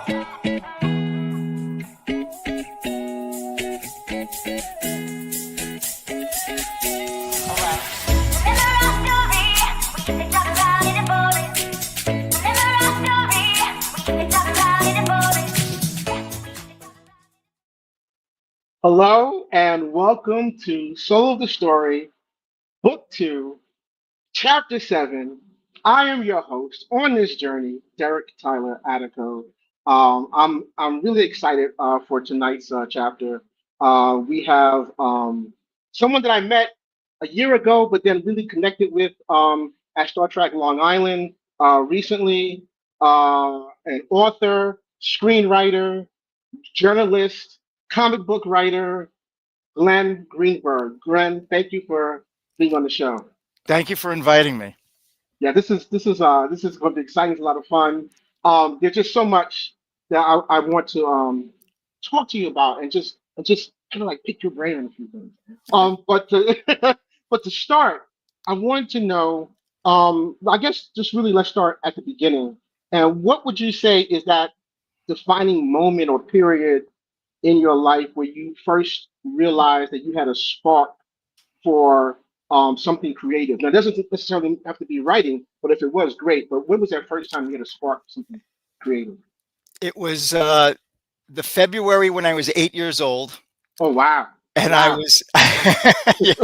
Hello and welcome to Soul of the Story, Book 2, Chapter 7. I am your host on this journey, Derek Tyler Attico. I'm really excited for tonight's chapter. We have someone that I met a year ago, but then really connected with at Star Trek Long Island recently. An author, screenwriter, journalist, comic book writer, Glenn Greenberg. Glenn, thank you for being on the show. Thank you for inviting me. Yeah, this is going to be exciting. It's a lot of fun. There's just so much that I want to talk to you about and just kind of like pick your brain on a few things. But to, but to start, I wanted to know. I guess just really let's start at the beginning. And what would you say is that defining moment or period in your life where you first realized that you had a spark for something creative? Now, it doesn't necessarily have to be writing, but if it was, great. But when was that first time you had a spark for something creative? It was the February when I was 8 years old, Oh, wow. and I Wow. was yeah,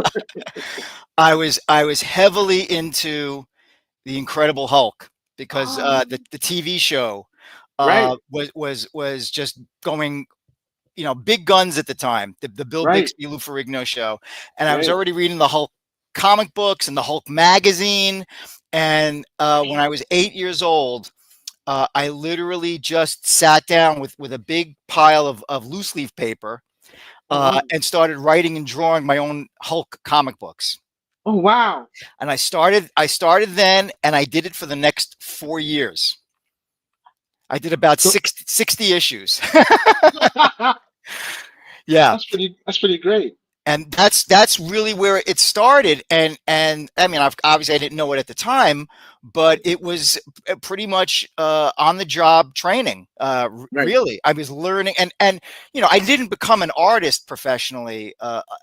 I was heavily into the Incredible Hulk because Oh, the TV show right, was just going, big guns at the time. The Bill right, Bixby Lou Ferrigno show, and I was right. already reading the Hulk comic books and the Hulk magazine. And when I was 8 years old, I literally just sat down with a big pile of loose leaf paper Oh, wow. and started writing and drawing my own Hulk comic books. Oh, wow. And I started then, and I did it for the next 4 years. I did about So 60 issues. that's Yeah. pretty great. And that's really where it started. And I mean, obviously I didn't know it at the time, but it was pretty much on the job training. Right. Really, I was learning, and I didn't become an artist professionally,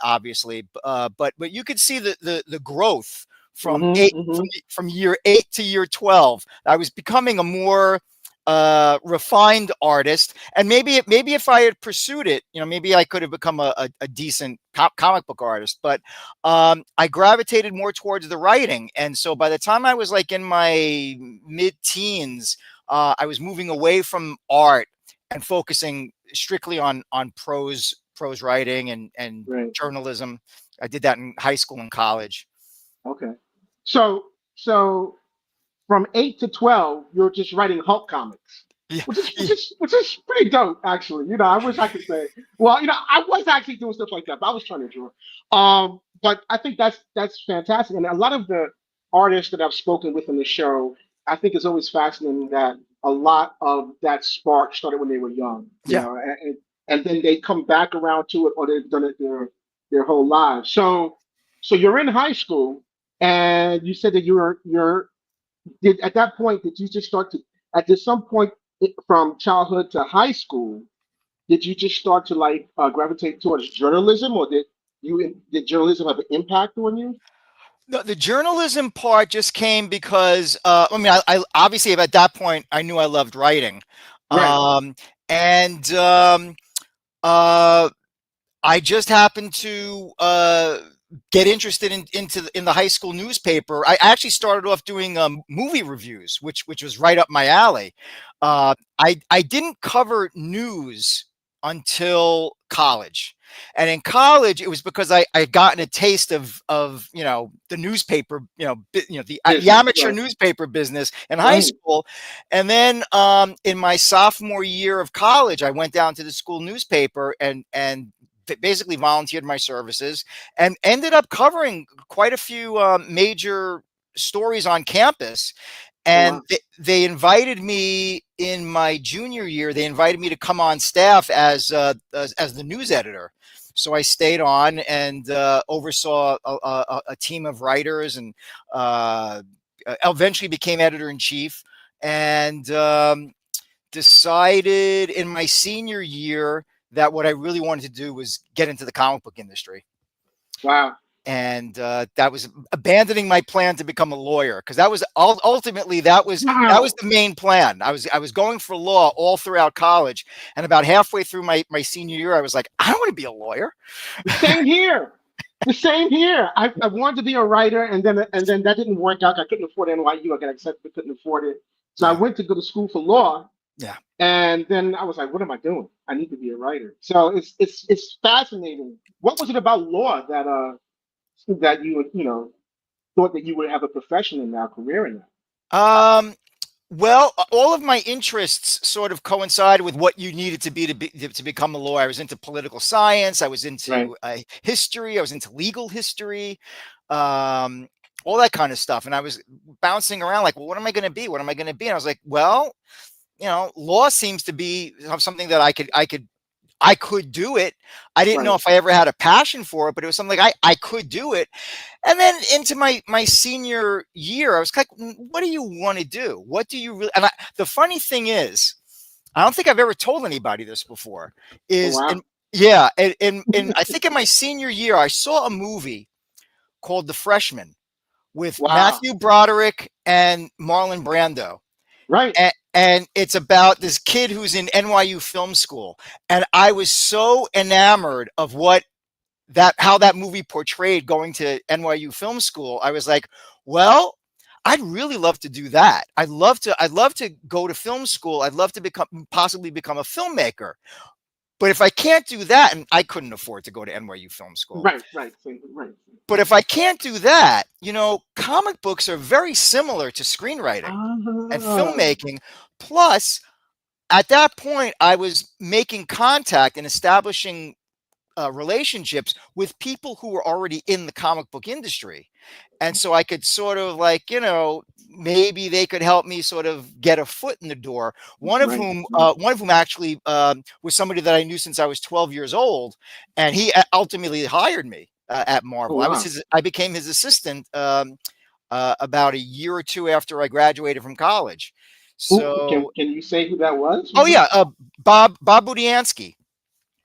obviously, but you could see the growth from Mm-hmm, eight mm-hmm. from year 8 to year 12. I was becoming a more refined artist, and maybe if I had pursued it, maybe I could have become a decent comic book artist. But I gravitated more towards the writing, and so by the time I was like in my mid-teens, I was moving away from art and focusing strictly on prose writing and Right. journalism. I did that in high school and college. Okay. So from 8 to 12, you're just writing Hulk comics, Yeah. which is pretty dope, actually. I wish I could say. Well, I was actually doing stuff like that, but I was trying to draw. But I think that's fantastic, and a lot of the artists that I've spoken with on the show, I think it's always fascinating that a lot of that spark started when they were young, Yeah. and then they come back around to it, or they've done it their whole lives. So you're in high school, and you said that you're did at that point did you just start to at some point from childhood to high school, did you just start to like gravitate towards journalism, or did journalism have an impact on you? The journalism part just came because I mean, I obviously at that point I knew I loved writing, Right. um, and uh, I just happened to get interested in the high school newspaper. I actually started off doing movie reviews, which was right up my alley. I didn't cover news until college. And in college, it was because I had gotten a taste of the newspaper, the Business. amateur Right. newspaper business in high Right. school. And then in my sophomore year of college, I went down to the school newspaper and basically volunteered my services and ended up covering quite a few major stories on campus. Oh, And wow. they invited me in my junior year. They invited me to come on staff as the news editor. So I stayed on and oversaw a team of writers, and eventually became editor in chief. And decided in my senior year that what I really wanted to do was get into the comic book industry. Wow. And that was abandoning my plan to become a lawyer, because that was ultimately that was Wow. the main plan. I was going for law all throughout college, and about halfway through my senior year, I was like, I don't want to be a lawyer. The same here. The same here. I wanted to be a writer, and then that didn't work out. I couldn't afford NYU. I got accepted, but couldn't afford it. So I Yeah, went to go to school for law, yeah. and then I was like, "What am I doing? I need to be a writer." So it's fascinating. What was it about law that you thought that you would have a profession in now, career in that? Um, Well, all of my interests sort of coincided with what you needed to become a lawyer. I was into political science. I was Right. into history. I was into legal history, um, all that kind of stuff. And I was bouncing around like, well, what am I going to be? What am I going to be? And I was like, well, law seems to be something that I could do it. I didn't know Right. if I ever had a passion for it, but it was something like I could do it. And then into my senior year, I was like, what do you want to do? What do you really? The funny thing is, I don't think I've ever told anybody this before. Oh, Is wow. in Yeah, and I think in my senior year, I saw a movie called The Freshman with Wow. Matthew Broderick and Marlon Brando. Right. And it's about this kid who's in NYU film school. And I was so enamored of how that movie portrayed going to NYU film school. I was like, well, I'd really love to do that. I'd love to go to film school. I'd love to possibly become a filmmaker. But if I can't do that, and I couldn't afford to go to NYU film school, Right. Right. Right. but if I can't do that, comic books are very similar to screenwriting and Ah. filmmaking. Plus, at that point, I was making contact and establishing relationships with people who were already in the comic book industry. And so I could sort of like, maybe they could help me sort of get a foot in the door. Right. Right. One of whom actually was somebody that I knew since I was 12 years old, and he ultimately hired me at Oh, Marvel. wow. I became his assistant about a year or two after I graduated from college. Who can So, can you say who that was? oh Who yeah, was? Bob Budiansky.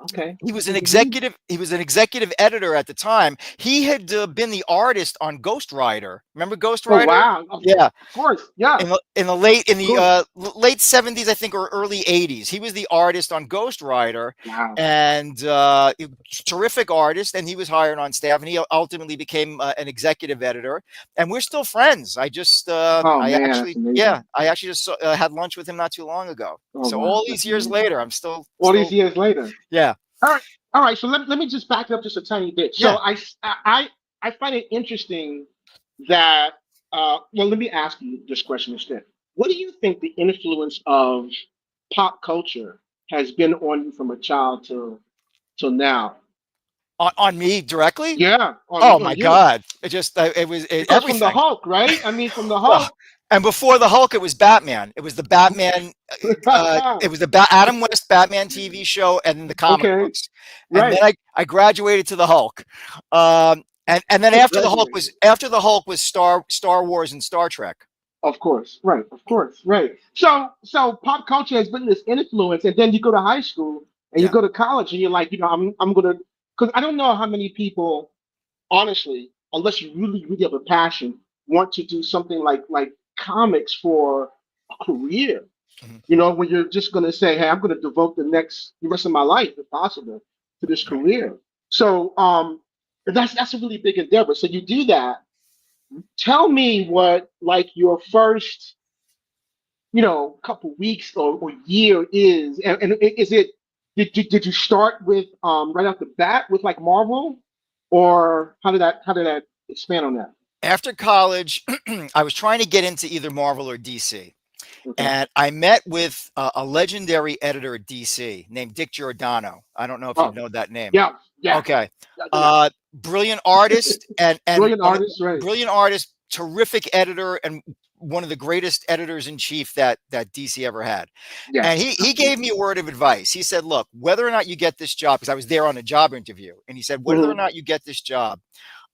Okay. He was an Hmm. executive. He was an executive editor at the time. He had been the artist on Ghost Rider. Remember Ghost Oh, Rider? wow. Yeah, Of course. Yeah. in Of the course. late 70s, I think, or early 80s. He was the artist on Ghost Rider, Wow. and terrific artist. And he was hired on staff, and he ultimately became an executive editor. And we're still friends. Oh, man, that's amazing. I actually just had lunch with him not too long ago. Oh, So wow. all these That's years amazing. later, I'm still All these years later. yeah, All right. All right. So let me just back up just a tiny bit. So yeah. I find it interesting that well, let me ask you this question instead. What do you think the influence of pop culture has been on you from a child till now? On me directly. Yeah, Oh on my you. God! Because from the Everything. Hulk, right? I mean, from the Well, Hulk. and before the Hulk, it was Batman. It was the Batman. It was the Adam West Batman TV show, and then the comic Okay, books. And then right. I graduated to the Hulk. And then Graduated. after the Hulk was Star Wars and Star Trek. Of course, right. Of course, right. So pop culture has been this influence, and then you go to high school and you Yeah. go to college, and you're like, I'm gonna, because I don't know how many people, honestly, unless you really have a passion, want to do something like comics for a career. Mhm. When you're just gonna say, hey, I'm gonna devote the rest of my life, if possible, to this Right. career. So that's a really big endeavor. So you do that. Tell me what like your first couple weeks or year is, and is it did you start with right off the bat with like Marvel, or how did that expand on that? After college, I was trying to get into either Marvel or DC. Okay. And I met with a legendary editor at DC named Dick Giordano. I don't know if you Oh, know that name. yeah, yeah, Okay. yeah. Brilliant artist and Brilliant artist, right? brilliant artist, terrific editor, and one of the greatest editors in chief that DC ever had. And Yes, he gave me absolutely. a word of advice. He said, "Look, whether or not you get this job, because I was there on a job interview, and he said, whether or Hmm. not you get this job,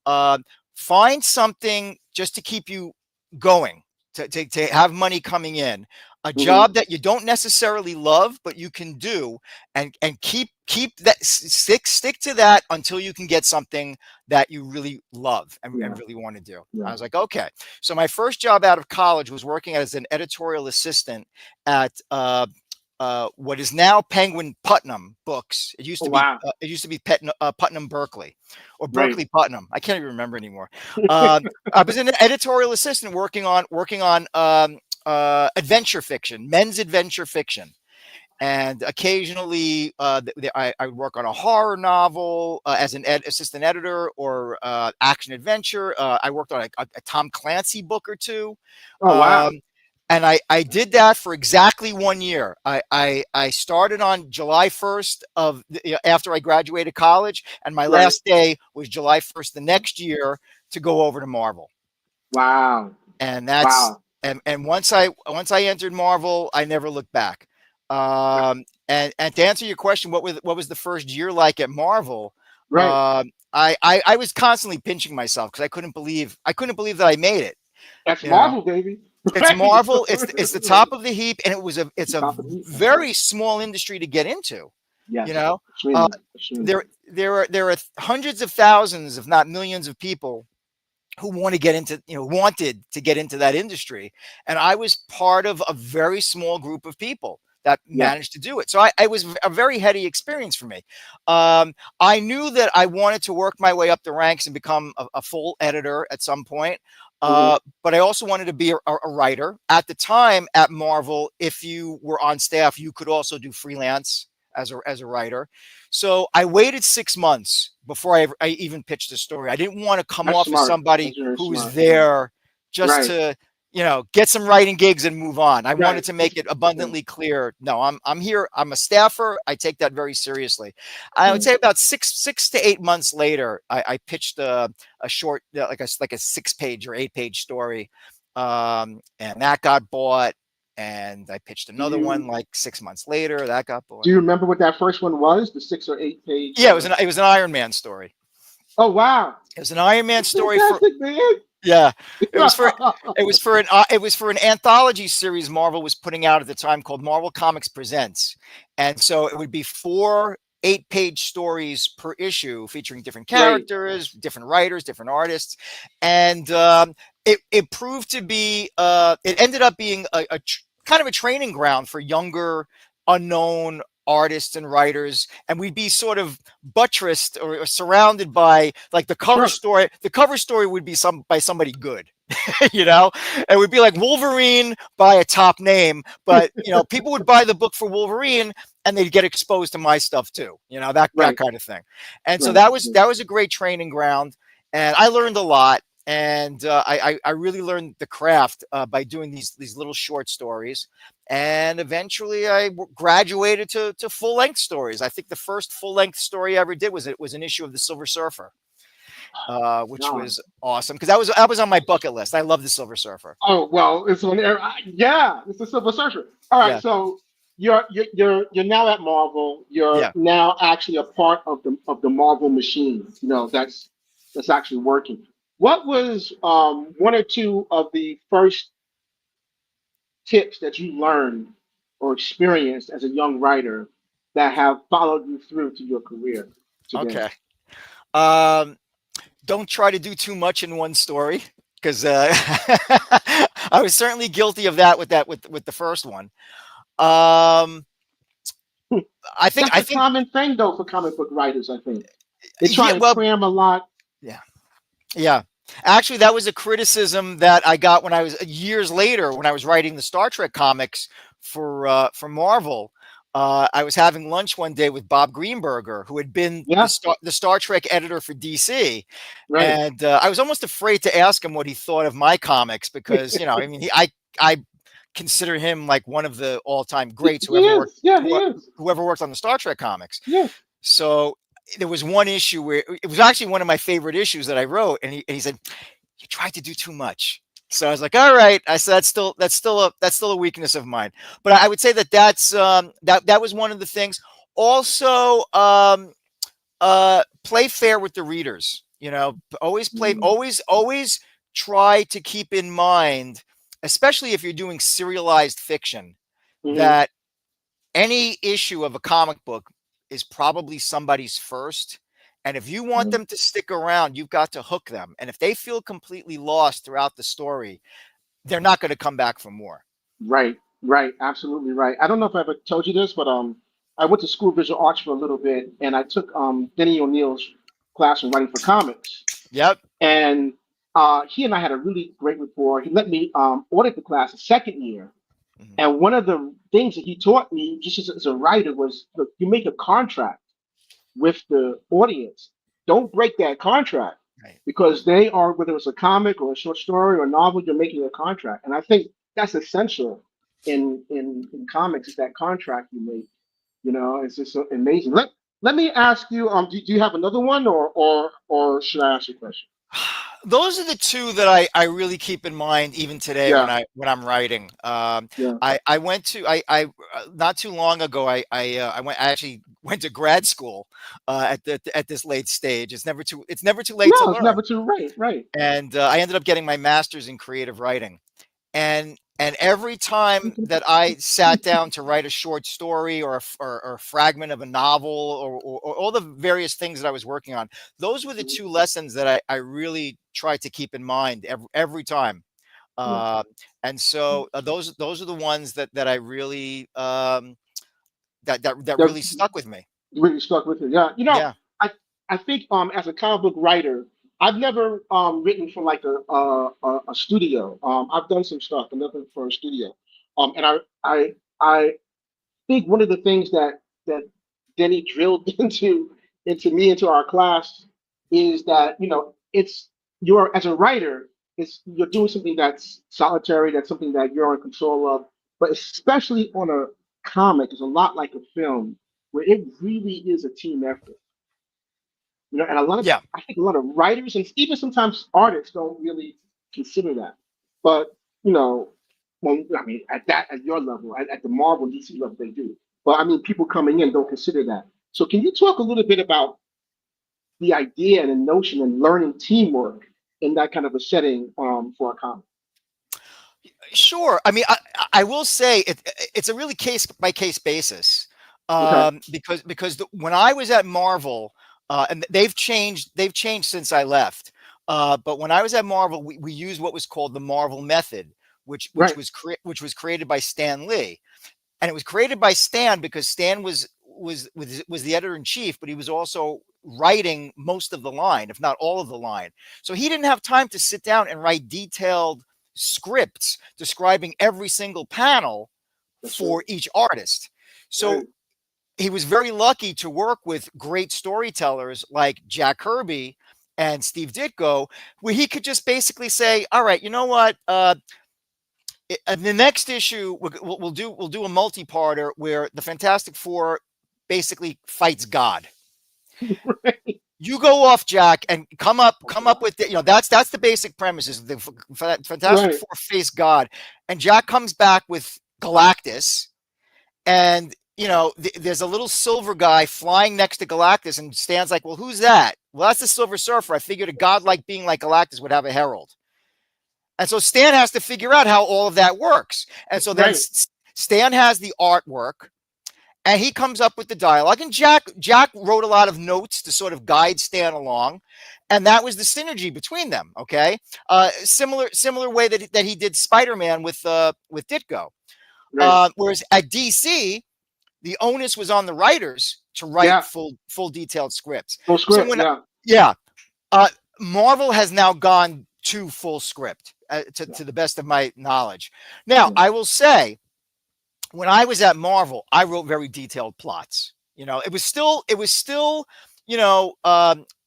uh, find something just to keep you going, to have money coming in. a Hmm. job that you don't necessarily love, but you can do, and keep that, stick to that until you can get something that you really love and Yeah. really want to do. I Yeah. was like, okay. So my first job out of college was working as an editorial assistant at what is now Penguin Putnam Books. Oh, wow. It used to be Putnam Berkeley, or Right. Berkeley Putnam. I can't even remember anymore. Um, I was an editorial assistant working on adventure fiction, men's adventure fiction. And occasionally, I work on a horror novel as an assistant editor, or action adventure. I worked on a Tom Clancy book or two. Oh, wow. Um, and I did that for exactly 1 year. I started on July 1st after I graduated college, and my Right. last day was July 1st the next year to go over to Marvel. Wow. And that's Wow. and once I entered Marvel, I never looked back. And to answer your question, what was the first year like at Marvel? Right. I was constantly pinching myself because I couldn't believe that I made it. That's You know, Marvel, baby. it's Right. Marvel. It's the top of the heap, and it's a Top of the heap. That's right. very small industry to get into. You Yes. know, uh, Extremely. Extremely. there are hundreds of thousands, if not millions, of people who wanted to get into that industry, and I was part of a very small group of people that Yeah. managed to do it. So I was a very heady experience for me. I knew that I wanted to work my way up the ranks and become a full editor at some point. Hmm. But I also wanted to be a writer. At the time at Marvel, if you were on staff, you could also do freelance as a writer. So I waited 6 months before I even pitched a story. I didn't want to come That's off as smart. somebody That's very who was smart. there just Right. to, get some writing gigs and move on. I wanted Right. to make it Right. abundantly clear. No, I'm here. I'm a staffer. I take that very seriously. I would Yeah. say about six to 8 months later, I pitched a short, like a 6 page or 8 page story, and that got bought. And I pitched Do another one you like 6 months later. That got do bought. you remember what that first one was? The 6 or 8 page. Yeah, it was an Iron Man story. Oh, wow. It was an Iron Man That's story for fantastic, man. yeah. It was for an anthology series Marvel was putting out at the time called Marvel Comics Presents, and so it would be 4 8 page stories per issue featuring different Right. characters, different writers, different artists, and it proved to be it ended up being kind of a training ground for younger, unknown artists and writers, and we'd be sort of buttressed or surrounded by, like, the cover Sure. story. The cover story would be by somebody good, you know. It would be like Wolverine by a top name, but people would buy the book for Wolverine, and they'd get exposed to my stuff too. That Right. kind of thing. And so Right. that was a great training ground, and I learned a lot. And I really learned the craft by doing these little short stories, and eventually I graduated to full length stories. I think the first full length story I ever did was an issue of the Silver Surfer, which God. was awesome because that was on my bucket list. I love the Silver Surfer. Oh, well, it's on there. Yeah, it's a Silver Surfer. All right, Yeah, so you're now at Marvel. You're yeah. now actually a part of the Marvel machine. That's actually working. What was one or two of the first tips that you learned or experienced as a young writer that have followed you through to your career today? Okay. Um, don't try to do too much in one story because I was certainly guilty of that with the first one. Um, I think That's I a think common thing, though, for comic book writers. I think they try yeah. and Well, cram a lot. yeah. Yeah. Actually, that was a criticism that I got when I was years later when I was writing the Star Trek comics for Marvel. I was having lunch one day with Bob Greenberger, who had been the Yeah, Star Trek editor for DC, right. and I was almost afraid to ask him what he thought of my comics because I mean, I consider him like one of the all time greats. He is. Yeah, he is. Whoever worked on the Star Trek comics. Yeah. So there was one issue where it was actually one of my favorite issues that I wrote, and he said, "You tried to do too much." So I was like, "All right." I said, "That's still a weakness of mine." But I would say that was one of the things. Also, play fair with the readers. Always play, Mm. always try to keep in mind especially if you're doing serialized fiction, Hmm. that any issue of a comic book is probably somebody's first. And if you want them to stick around, you've got to hook them. And if they feel completely lost throughout the story, they're not going to come back for more. Right, right, absolutely right. I don't know if I ever told you this, but I went to school of visual arts for a little bit, and I took Denny O'Neill's class in writing for comics, Yep. and he and I had a really great rapport. He let me audit the class the second year, Mhm. and one of the things that he taught me, just as a writer, was, look, you make a contract with the audience. Don't break that contract Right. because they are, whether it's a comic or a short story or a novel, you're making a contract. And I think that's essential in comics is that contract you make. You know, it's just so amazing. Let me ask you, do you have another one or should I ask you a question? Those are the two that I really keep in mind even today Yeah, when I'm writing. yeah. I went to I not too long ago I actually went to grad school at this late stage. It's never too late to No, it's never learn, too right, right. and I ended up getting my master's in creative writing. And every time that I sat down to write a short story or a fragment of a novel or all the various things that I was working on, those were the two lessons that I really tried to keep in mind every time. Yeah. Uh, and so those are the ones that I really that That really stuck with me. really stuck with you. Yeah, Yeah. I think as a comic book writer, I've never written for like a studio. I've done some stuff, but nothing for a studio. And I think one of the things that Denny drilled into me into our class is that it's you're as a writer, you're doing something that's solitary, that's something that you're in control of, but especially on a comic, it's a lot like a film where it really is a team effort. And Yeah. I think a lot of writers and even sometimes artists don't really consider that. But you know, well, I mean, at your level, at the Marvel DC level, they do. But I mean, people coming in don't consider that. So can you talk a little bit about the idea and the notion and learning teamwork in that kind of a setting for a comic? Sure. I mean, I will say it's a really case by case basis, Okay. because when I was at Marvel, and they've changed since I left. But when I was at Marvel, we used what was called the Marvel method, Right. which was created by Stan Lee, and it was created by Stan because Stan was the editor in chief, but he was also writing most of the line, if not all of the line. So he didn't have time to sit down and write detailed scripts describing every single panel That's right. for each artist. So Right. he was very lucky to work with great storytellers like Jack Kirby and Steve Ditko, where he could just basically say, "All right, you know what? The next issue we'll do a multi-parter where the Fantastic Four basically fights God. Right. You go off, Jack, and come up with that's the basic premise is the Fantastic Right. Four face God, and Jack comes back with Galactus, and there's a little silver guy flying next to Galactus, and Stan's like, well, who's that? Well, that's the Silver Surfer. I figured a god like being like Galactus would have a herald. And so Stan has to figure out how all of that works. And so then Right. Stan has the artwork and he comes up with the dialogue. And Jack wrote a lot of notes to sort of guide Stan along. And that was the synergy between them. Okay. Similar way that he did Spider-Man with Ditko. Right. Whereas at DC, the onus was on the writers to write Yeah. full detailed scripts. Full So script. Yeah. yeah, uh, Marvel has now gone to full script, Yeah. to the best of my knowledge. Now, Yeah. I will say, when I was at Marvel, I wrote very detailed plots. It was still,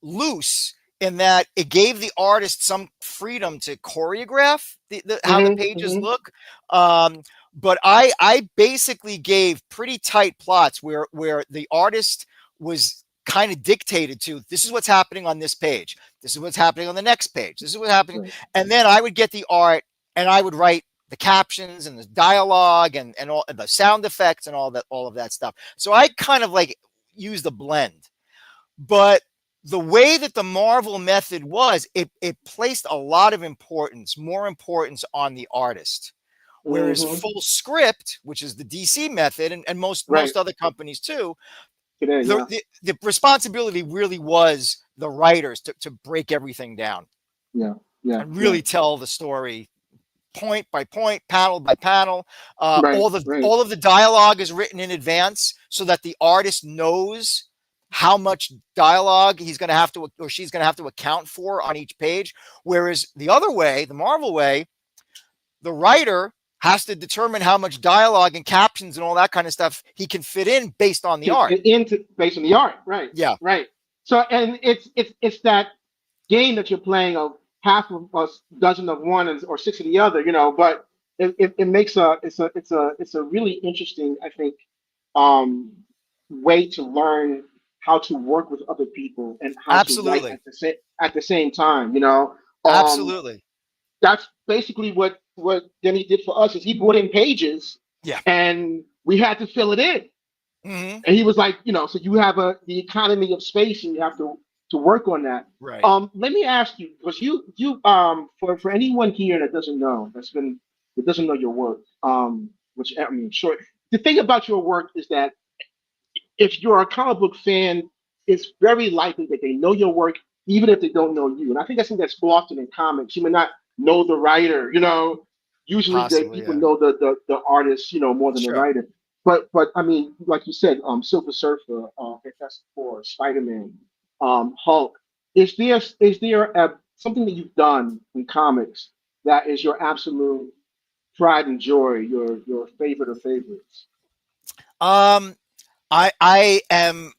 loose in that it gave the artist some freedom to choreograph how the pages Hmm. look. Um, but I basically gave pretty tight plots where the artist was kind of dictated to, this is what's happening on this page. This is what's happening on the next page. This is what's happening. Right. And then I would get the art and I would write the captions and the dialogue and all and the sound effects and all of that stuff. So I kind of like used a blend. But the way that the Marvel method was, it placed a lot of importance, more importance on the artist. Whereas Hmm. full script, which is the DC method, and Right. most other companies too, Today, yeah. the responsibility really was the writers to break everything down Yeah. Yeah. and Yeah. really tell the story point by point, panel by panel. Right. Right. All of the dialogue is written in advance so that the artist knows how much dialogue he's going to have to or she's going to have to account for on each page. Whereas the other way, the Marvel way, the writer has to determine how much dialogue and captions and all that kind of stuff he can fit in based on the Can art. fit into based on the art. Right. Yeah, Right. So, and it's that game that you're playing of half of a dozen of one or six of the other, but it makes it's a really interesting, I think, um, way to learn how to work with other people and how to write absolutely. at the same time. Absolutely. That's basically what Denny did for us is he brought in pages Yeah. and we had to fill it in. Hmm. And he was like, so you have the economy of space and you have to work on that. Right. Let me ask you, because you for anyone here that doesn't know your work, which I mean, sure. The thing about your work is that if you're a comic book fan, it's very likely that they know your work, even if they don't know you. And I think that's often in comics. You may not know the writer, Usually the Possibly, people yeah. know the artist, more than the Sure. writer. But I mean, like you said, Silver Surfer, Fantastic Four, Spider Man, Hulk. Is there something that you've done in comics that is your absolute pride and joy, your favorite of favorites? Um, I am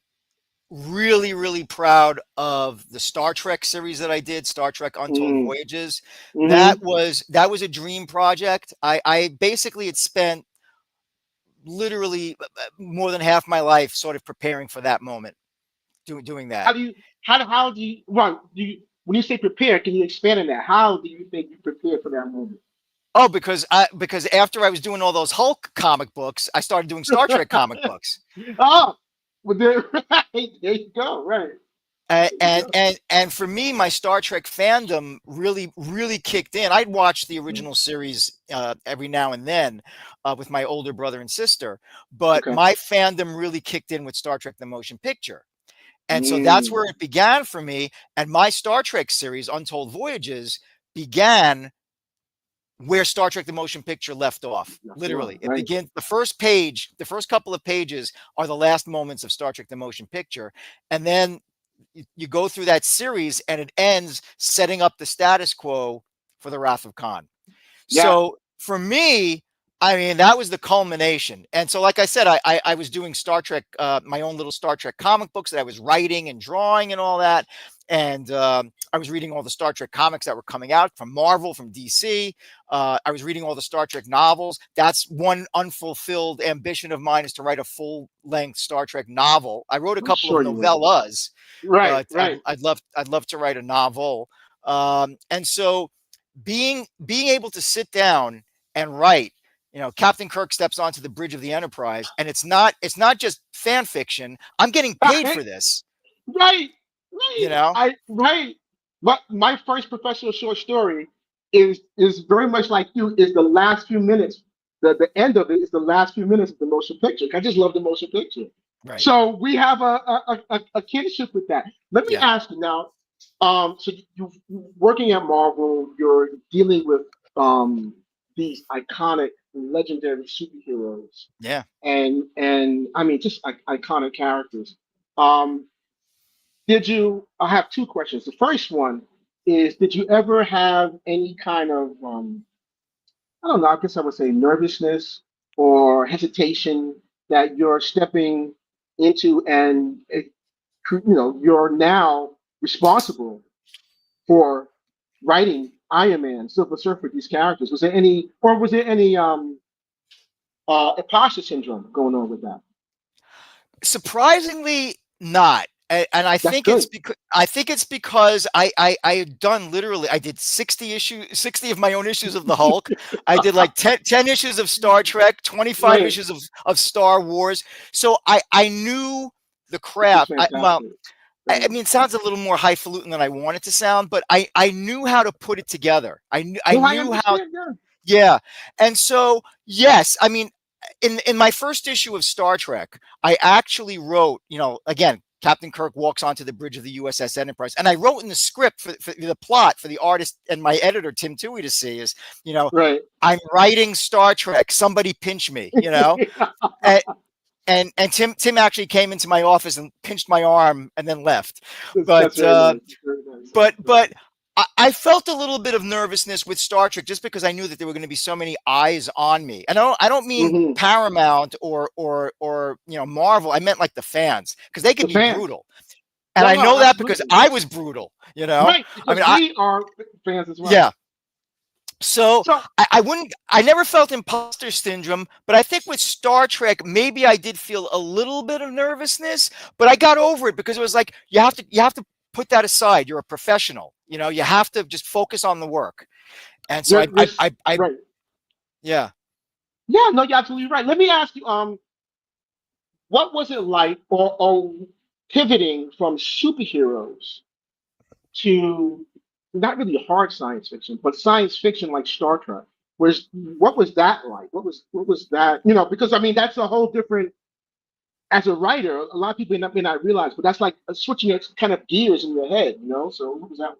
really, really proud of the Star Trek series that I did, Star Trek Untold Mm, Voyages. hmm. That was a dream project. I basically had spent literally more than half my life sort of preparing for that moment, doing How that. do you how do you well do you when you say prepare, can you expand on that? How do you think you prepare for that moment? Oh, because after I was doing all those Hulk comic books, I started doing Star Trek comic books. Oh, well there, right, there you go. Right. There you go. And for me, my Star Trek fandom really kicked in. I'd watch the original series every now and then with my older brother and sister, but Okay. my fandom really kicked in with Star Trek: The Motion Picture, and so that's where Mm, it began for me. And my Star Trek series, Untold Voyages, began where Star Trek: The Motion Picture left off. that's all. Literally, it Right. begins the first page. The first couple of pages are the last moments of Star Trek: The Motion Picture, and then you go through that series and it ends setting up the status quo for the Wrath of Khan. Yeah. So for me, I mean, that was the culmination. And so, like I said, I was doing Star Trek, my own little Star Trek comic books that I was writing and drawing and all that. And I was reading all the Star Trek comics that were coming out from Marvel, from DC. I was reading all the Star Trek novels. That's one unfulfilled ambition of mine is to write a full length Star Trek novel. I wrote a I'm couple of sure you will. novellas, Right. but Right. I'd love to write a novel. And so being able to sit down and write, Captain Kirk steps onto the bridge of the Enterprise, and it's not just fan fiction. I'm getting paid for this, Right, you right. know. Right. But my first professional short story is very much like you. Is the last few minutes. The end of it is the last few minutes of the motion picture. I just love the motion picture. Right. So we have a kinship with that. Let me Yeah. ask you now. So you working at Marvel, you're dealing with these iconic, legendary superheroes, Yeah. and I mean just iconic characters. Um, did you? I have two questions. The first one is, did you ever have any kind of, I don't know, I guess I would say nervousness or hesitation that you're stepping into and, you're now responsible for writing Iron Man, Silver Surfer, these characters? Was there any imposter syndrome going on with that? Surprisingly, not. And That's good. I think it's because I had done literally I did 60 of my own issues of the Hulk. I did like 10 issues of Star Trek, 25 Right. issues of Star Wars. So I knew the Which is craft. Well, fantastic. I Right. mean, it sounds a little more highfalutin than I want it to sound, but I knew how to put it together. No, I I knew how understand. Yeah. Yeah. And so, yes, I mean, in my first issue of Star Trek, I actually wrote, again, Captain Kirk walks onto the bridge of the USS Enterprise, and I wrote in the script for the plot for the artist and my editor Tim Toohey to see is, you know, Right. I'm writing Star Trek. Somebody pinch me, and and Tim actually came into my office and pinched my arm and then left. That's But very nice. That's very nice. but I felt a little bit of nervousness with Star Trek just because I knew that there were going to be so many eyes on me, and I don't mean Hmm. Paramount or Marvel. I meant like the fans because they The could be fans. brutal, and No, I no, know that because absolutely. I was brutal. Right, I because mean, we are fans as well. yeah. So So, I never felt imposter syndrome, but I think with Star Trek, maybe I did feel a little bit of nervousness, but I got over it because it was like, you have to put that aside. You're a professional, you have to just focus on the work. And so you're I right. yeah. Yeah, no, you're absolutely right. Let me ask you, what was it like, or pivoting from superheroes to not really hard science fiction, but science fiction like Star Trek? What was that like? What was that? Because I mean, that's a whole different. As a writer, a lot of people may not realize, but that's like switching kind of gears in your head. So what was that?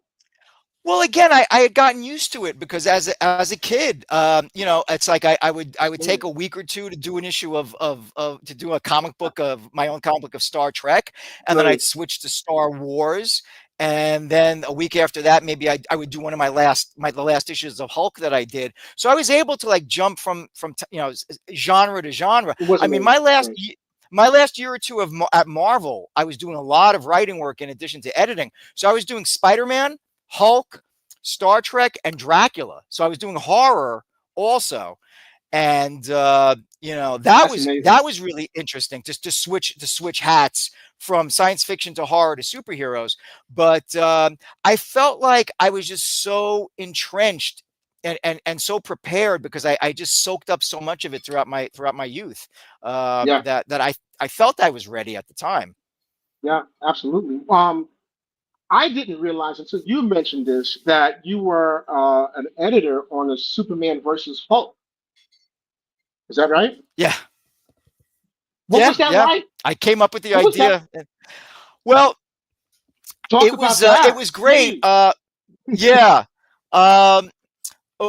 Well, again, I had gotten used to it because as a kid, it's like I would take a week or two to do an issue of to do a comic book of my own comic book of Star Trek, and then Right, I'd switch to Star Wars, and then a week after that, maybe I would do one of the last issues of Hulk that I did. So I was able to like jump from genre to genre. it was I mean, amazing. Right, my last year or two at Marvel, I was doing a lot of writing work in addition to editing. So I was doing Spider-Man, Hulk, Star Trek, and Dracula. So I was doing horror also, and that that's was amazing. that was really interesting just to switch hats from science fiction to horror to superheroes. But I felt like I was just so entrenched. And so prepared because I just soaked up so much of it throughout my youth Yeah, that I felt I was ready at the time. yeah, absolutely. I didn't realize until you mentioned this that you were an editor on a Superman versus Hulk. Is that right? Yeah, What yeah, was that yeah. like? I came up with the What was that? idea. Well, Talk about it that, was great. please. Yeah. Um,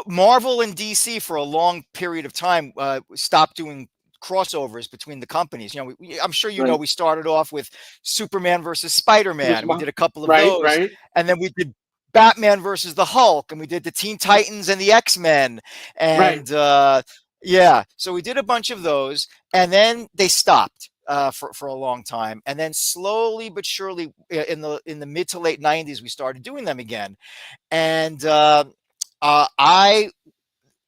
Marvel and DC for a long period of time stopped doing crossovers between the companies. I'm sure Right. we started off with Superman versus Spider-Man, and we did a couple of Right, those, right, and then we did Batman versus the Hulk, and we did the Teen Titans and the X-Men, right. and yeah, so we did a bunch of those, and then they stopped. For a long time, and then slowly but surely, in the mid to late '90s, we started doing them again, and I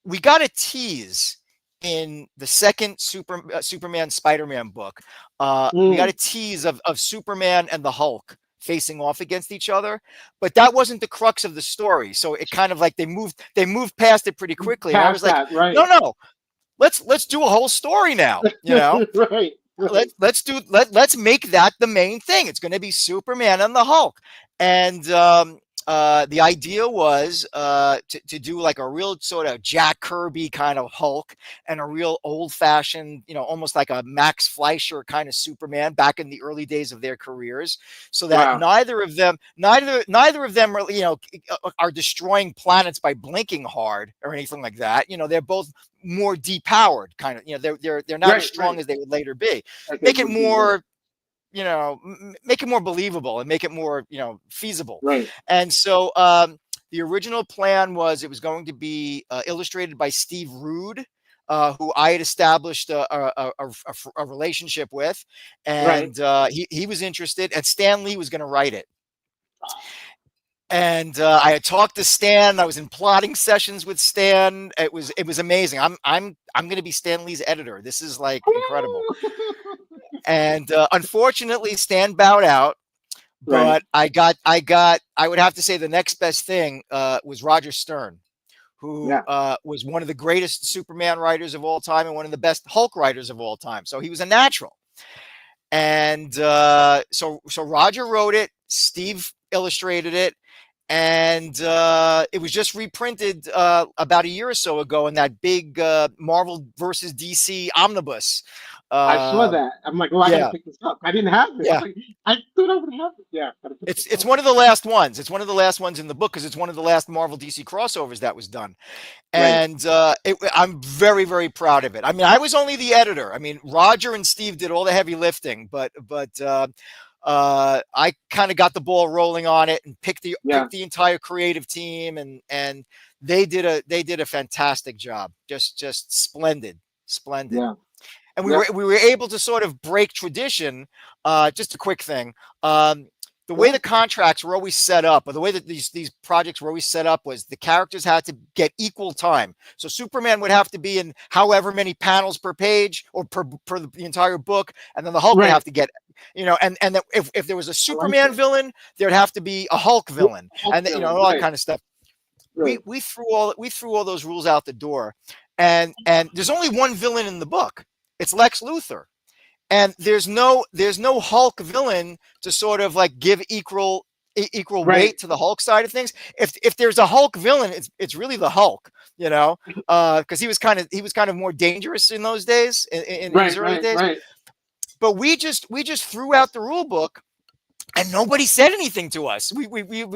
we got a tease in the second Superman Spider-Man book. We got Mm, a tease of Superman and the Hulk facing off against each other, but that wasn't the crux of the story. So it kind of like they moved past it pretty quickly, and I was past like, that, right. no, no, let's do a whole story now. Right, right. Let's make that the main thing. It's going to be Superman and the Hulk, and the idea was to do like a real sort of Jack Kirby kind of Hulk and a real old fashioned, almost like a Max Fleischer kind of Superman back in the early days of their careers, so that Wow. neither of them really, are destroying planets by blinking hard or anything like that. They're both more depowered kind of, they're not as Right, strong right. as they would later be. I think Make it it would be right. more, make it more believable and make it more, feasible. Right. And so the original plan was it was going to be illustrated by Steve Rude, who I had established a relationship with, Right. and he was interested, and Stan Lee was going to write it. And I had talked to Stan. I was in plotting sessions with Stan. It was amazing. I'm going to be Stan Lee's editor. This is like incredible. And unfortunately, Stan bowed out. Right. But I would have to say the next best thing was Roger Stern, who Yeah. was one of the greatest Superman writers of all time and one of the best Hulk writers of all time. So he was a natural. And so Roger wrote it. Steve illustrated it. and it was just reprinted about a year or so ago in that big Marvel versus DC omnibus. I saw Uh, that. I'm like, oh, I got to yeah, pick this up. I didn't have it. I was yeah. like, I thought I would have it. Yeah, got to pick this It's up. one of the last ones. It's one of the last ones in the book because it's one of the last Marvel DC crossovers that was done. Right. And I'm very, very proud of it. I mean, I was only the editor. I mean, Roger and Steve did all the heavy lifting, but I kind of got the ball rolling on it and Yeah. picked the entire creative team, and they did a fantastic job. Just splendid, splendid. Yeah. And we Yep. were able to sort of break tradition. Just a quick thing. The way the Cool. contracts were always set up, or the way that these projects were always set up, was the characters had to get equal time. So Superman would have to be in however many panels per page or per the entire book, and then the Hulk would Right. have to get, and that if there was a I like Superman that. villain, there'd have to be a Hulk Yeah, villain, Hulk and villain. all that Right. kind of stuff. We Right. we threw all those rules out the door, and there's only one villain in the book. It's Lex Luthor, and there's no Hulk villain to sort of like give equal Right. weight to the Hulk side of things. If there's a Hulk villain, it's really the Hulk, because he was kind of more dangerous in those days, in his Right. early Right. days. Right. But we just threw out the rule book, and nobody said anything to us. We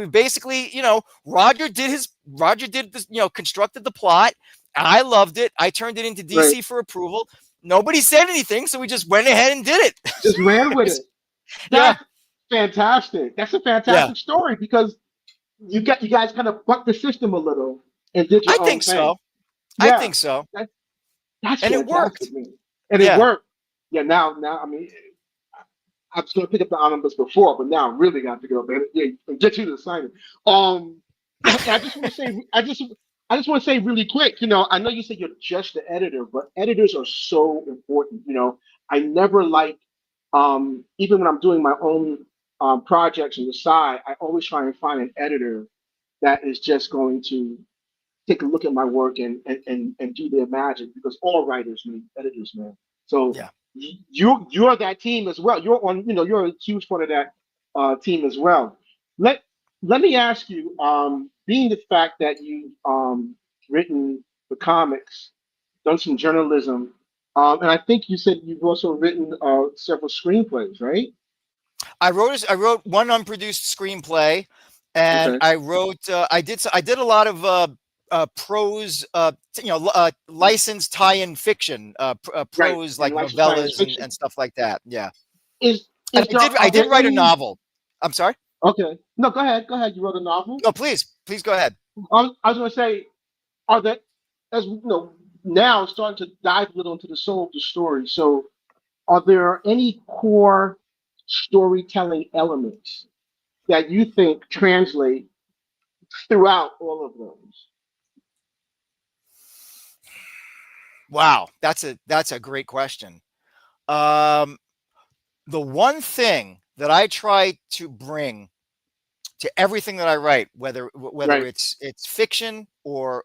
basically, Roger did this, constructed the plot. I loved it. I turned it into Right. DC for approval. Nobody said anything, so we just went ahead and did it. Just ran It with was- it. yeah, That's fantastic. That's a yeah. fantastic story because you guys kind of bucked the system a little and did I your own think thing. so. I Yeah. think so, That, that's and it fantastic, worked. man. And it Yeah. worked. Yeah. Now, I mean, I was going to pick up the omnibus before, but now I really got to go, man. Yeah, and get you to sign it. And I just want to say, I just want to say really quick. I know you said you're just the editor, but editors are so important. I never like, even when I'm doing my own projects on the side, I always try and find an editor that is just going to take a look at my work and do their magic because all writers need editors, man. So Yeah. you're that team as well. You're a huge part of that team as well. Let let me ask you, being the fact that you've written the comics, done some journalism, and I think you said you've also written several screenplays, right? I wrote one unproduced screenplay, and Okay. I did a lot of prose, licensed tie-in fiction, Right. prose And like like science novellas and, fiction. and stuff like that. Yeah, and Is I there did I are did there write a any novel. I'm sorry. Okay. No, go ahead. Go ahead. You wrote a novel. No, please go ahead. I was going to say, are there, as now starting to dive a little into the soul of the story. So, are there any core storytelling elements that you think translate throughout all of those? Wow, that's a great question. Um, the one thing that I try to bring to everything that I write, whether Right. it's fiction or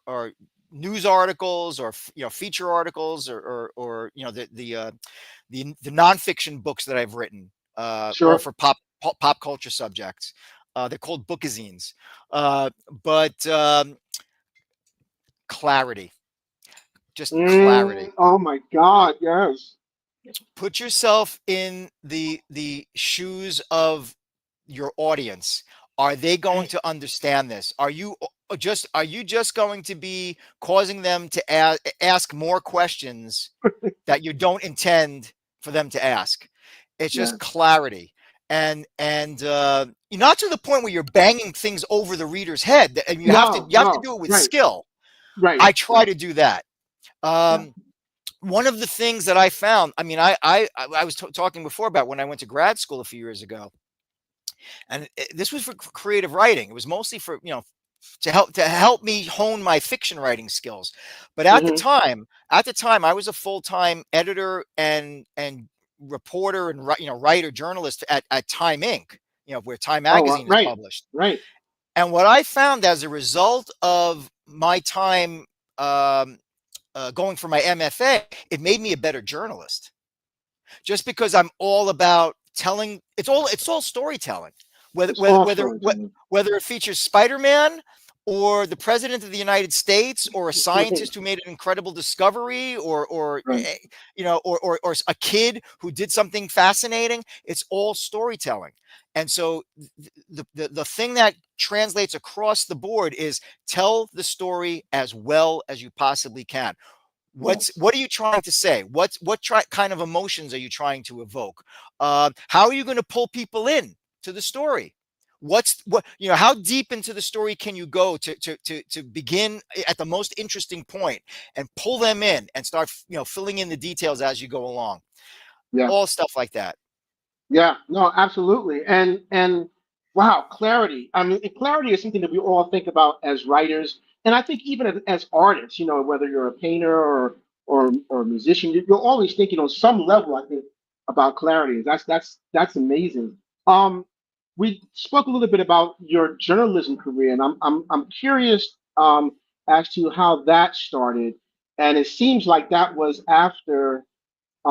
news articles or feature articles or the nonfiction books that I've written, all Sure. for pop culture subjects. They're called bookazines, but clarity, just clarity. Oh my God. Yes. Put yourself in the shoes of your audience. Are they going Right. to understand this? Are you just going to be causing them to ask more questions that you don't intend for them to ask? It's just Yes. clarity, and not to the point where you're banging things over the reader's head, and No. you have to No. do it with Right. skill. Right. I try Right. to do that. Yeah. Um, One of the things that I found, I mean, I was talking before about when I went to grad school a few years ago, and this was for creative writing. It was mostly for to help me hone my fiction writing skills. But Hmm. at the time, I was a full time editor and reporter and writer journalist at Time Inc. Where Time Oh, magazine is right. published. Right. And what I found as a result of my time going for my MFA, it made me a better journalist. Just because I'm all about telling, it's all storytelling. whether It's whether all whether storytelling. whether it features Spider-Man or the president of the United States or a Right, scientist who made an incredible discovery or right. or a kid who did something fascinating. It's all storytelling. And so the thing that translates across the board is tell the story as well as you possibly can. Yes. What are you trying to say? Kind of emotions are you trying to evoke? How are you going to pull people in to the story? How deep into the story can you go to begin at the most interesting point and pull them in and start filling in the details as you go along? Yeah. All stuff like that. Yeah, no, absolutely. And wow, clarity. I mean, clarity is something that we all think about as writers, and I think even as artists, whether you're a painter or a musician, you're always thinking on some level, I think, about clarity. That's amazing. Um, we spoke a little bit about your journalism career, and I'm curious as to how that started. And it seems like that was after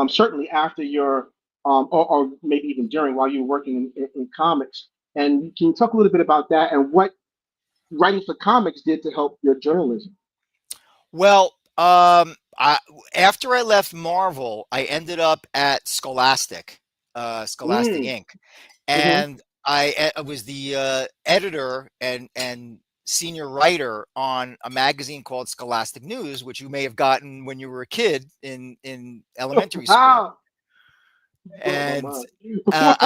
certainly after your or maybe even during while you were working in comics. And can you talk a little bit about that and what writing for comics did to help your journalism? Well, after I left Marvel, I ended up at Scholastic Mm, Inc. hmm. And I was the editor and senior writer on a magazine called Scholastic News, which you may have gotten when you were a kid in elementary school. Wow, blowing my And mind. Wow.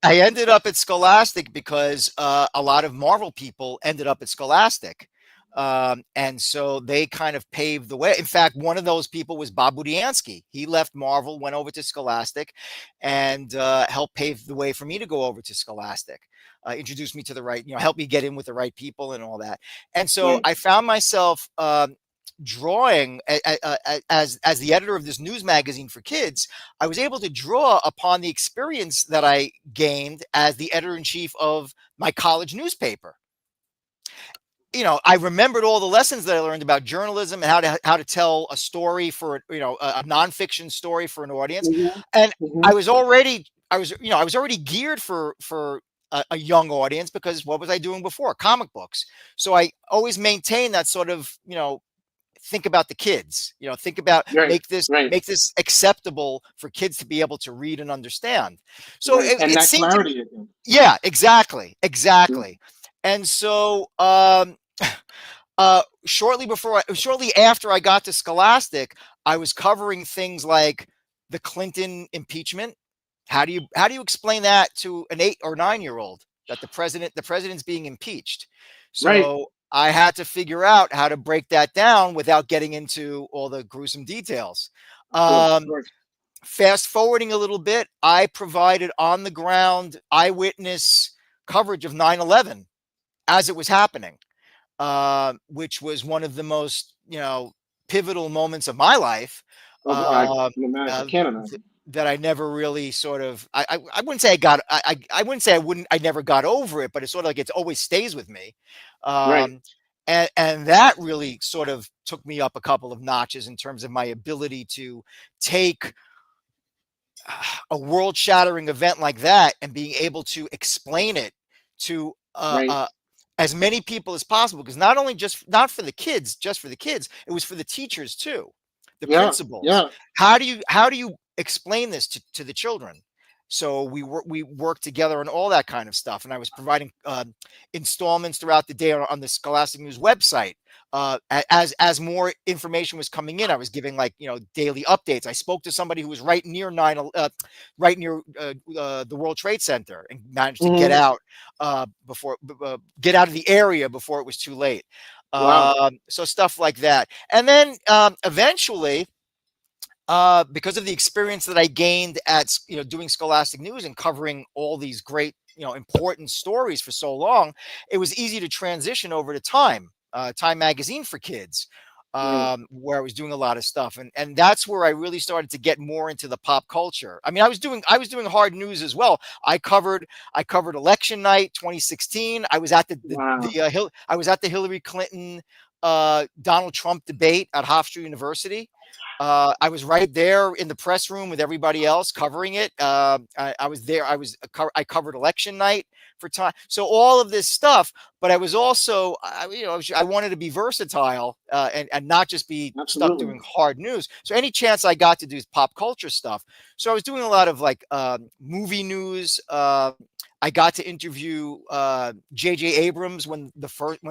I ended up at Scholastic because a lot of Marvel people ended up at Scholastic. And so they kind of paved the way. In fact, one of those people was Bob Budiansky. He left Marvel, went over to Scholastic, and helped pave the way for me to go over to Scholastic. Introduced me to the right, helped me get in with the right people and all that. And so Right, I found myself drawing as the editor of this news magazine for kids. I was able to draw upon the experience that I gained as the editor in chief of my college newspaper. I remembered all the lessons that I learned about journalism and how to tell a story for a nonfiction story for an audience, hmm, and hmm. I was already geared for a young audience because what was I doing before? Comic books. So I always maintain that sort of think about the kids, think about Right, right, make this acceptable for kids to be able to read and understand. So right. it, And it that seemed to me, clarity again. yeah, exactly, Yeah. exactly. And so shortly after I got to Scholastic, I was covering things like the Clinton impeachment. How do you explain that to an 8 or 9 year old that the president's being impeached? Right. So I had to figure out how to break that down without getting into all the gruesome details. Of course, of Um, course. Fast forwarding a little bit, I provided on the ground eyewitness coverage of 9/11 as it was happening, which was one of the most pivotal moments of my life. I Uh, can imagine. I uh, can't imagine. that I never really sort of I wouldn't say I got I wouldn't say I never got over it, but it's sort of like it always stays with me. Right. Um, and that really sort of took me up a couple of notches in terms of my ability to take a world shattering event like that and being able to explain it to Right. as many people as possible, because not for the kids, just for the kids, it was for the teachers too, the Yeah. principals. Yeah. How do you explain this to the children? So we worked together on all that kind of stuff, and I was providing installments throughout the day on the Scholastic News website. As more information was coming in, I was giving daily updates. I spoke to somebody who was right near the World Trade Center, and managed to Hmm. get out of the area before it was too late. Wow. So stuff like that, and then eventually, because of the experience that I gained at doing Scholastic News and covering all these great important stories for so long, it was easy to transition over to Time Magazine for kids, Right. where I was doing a lot of stuff, and that's where I really started to get more into the pop culture. I mean, I was doing hard news as well. I covered election night 2016. I was at Wow. I was at the Hillary Clinton Donald Trump debate at Hofstra University. I was right there in the press room with everybody else covering it. I was there. I covered election night for time. So all of this stuff, but I was also, I wanted to be versatile and not just be stuck Absolutely. doing hard news. So any chance I got to do pop culture stuff. So I was doing a lot of like movie news. I got to interview J.J. Abrams when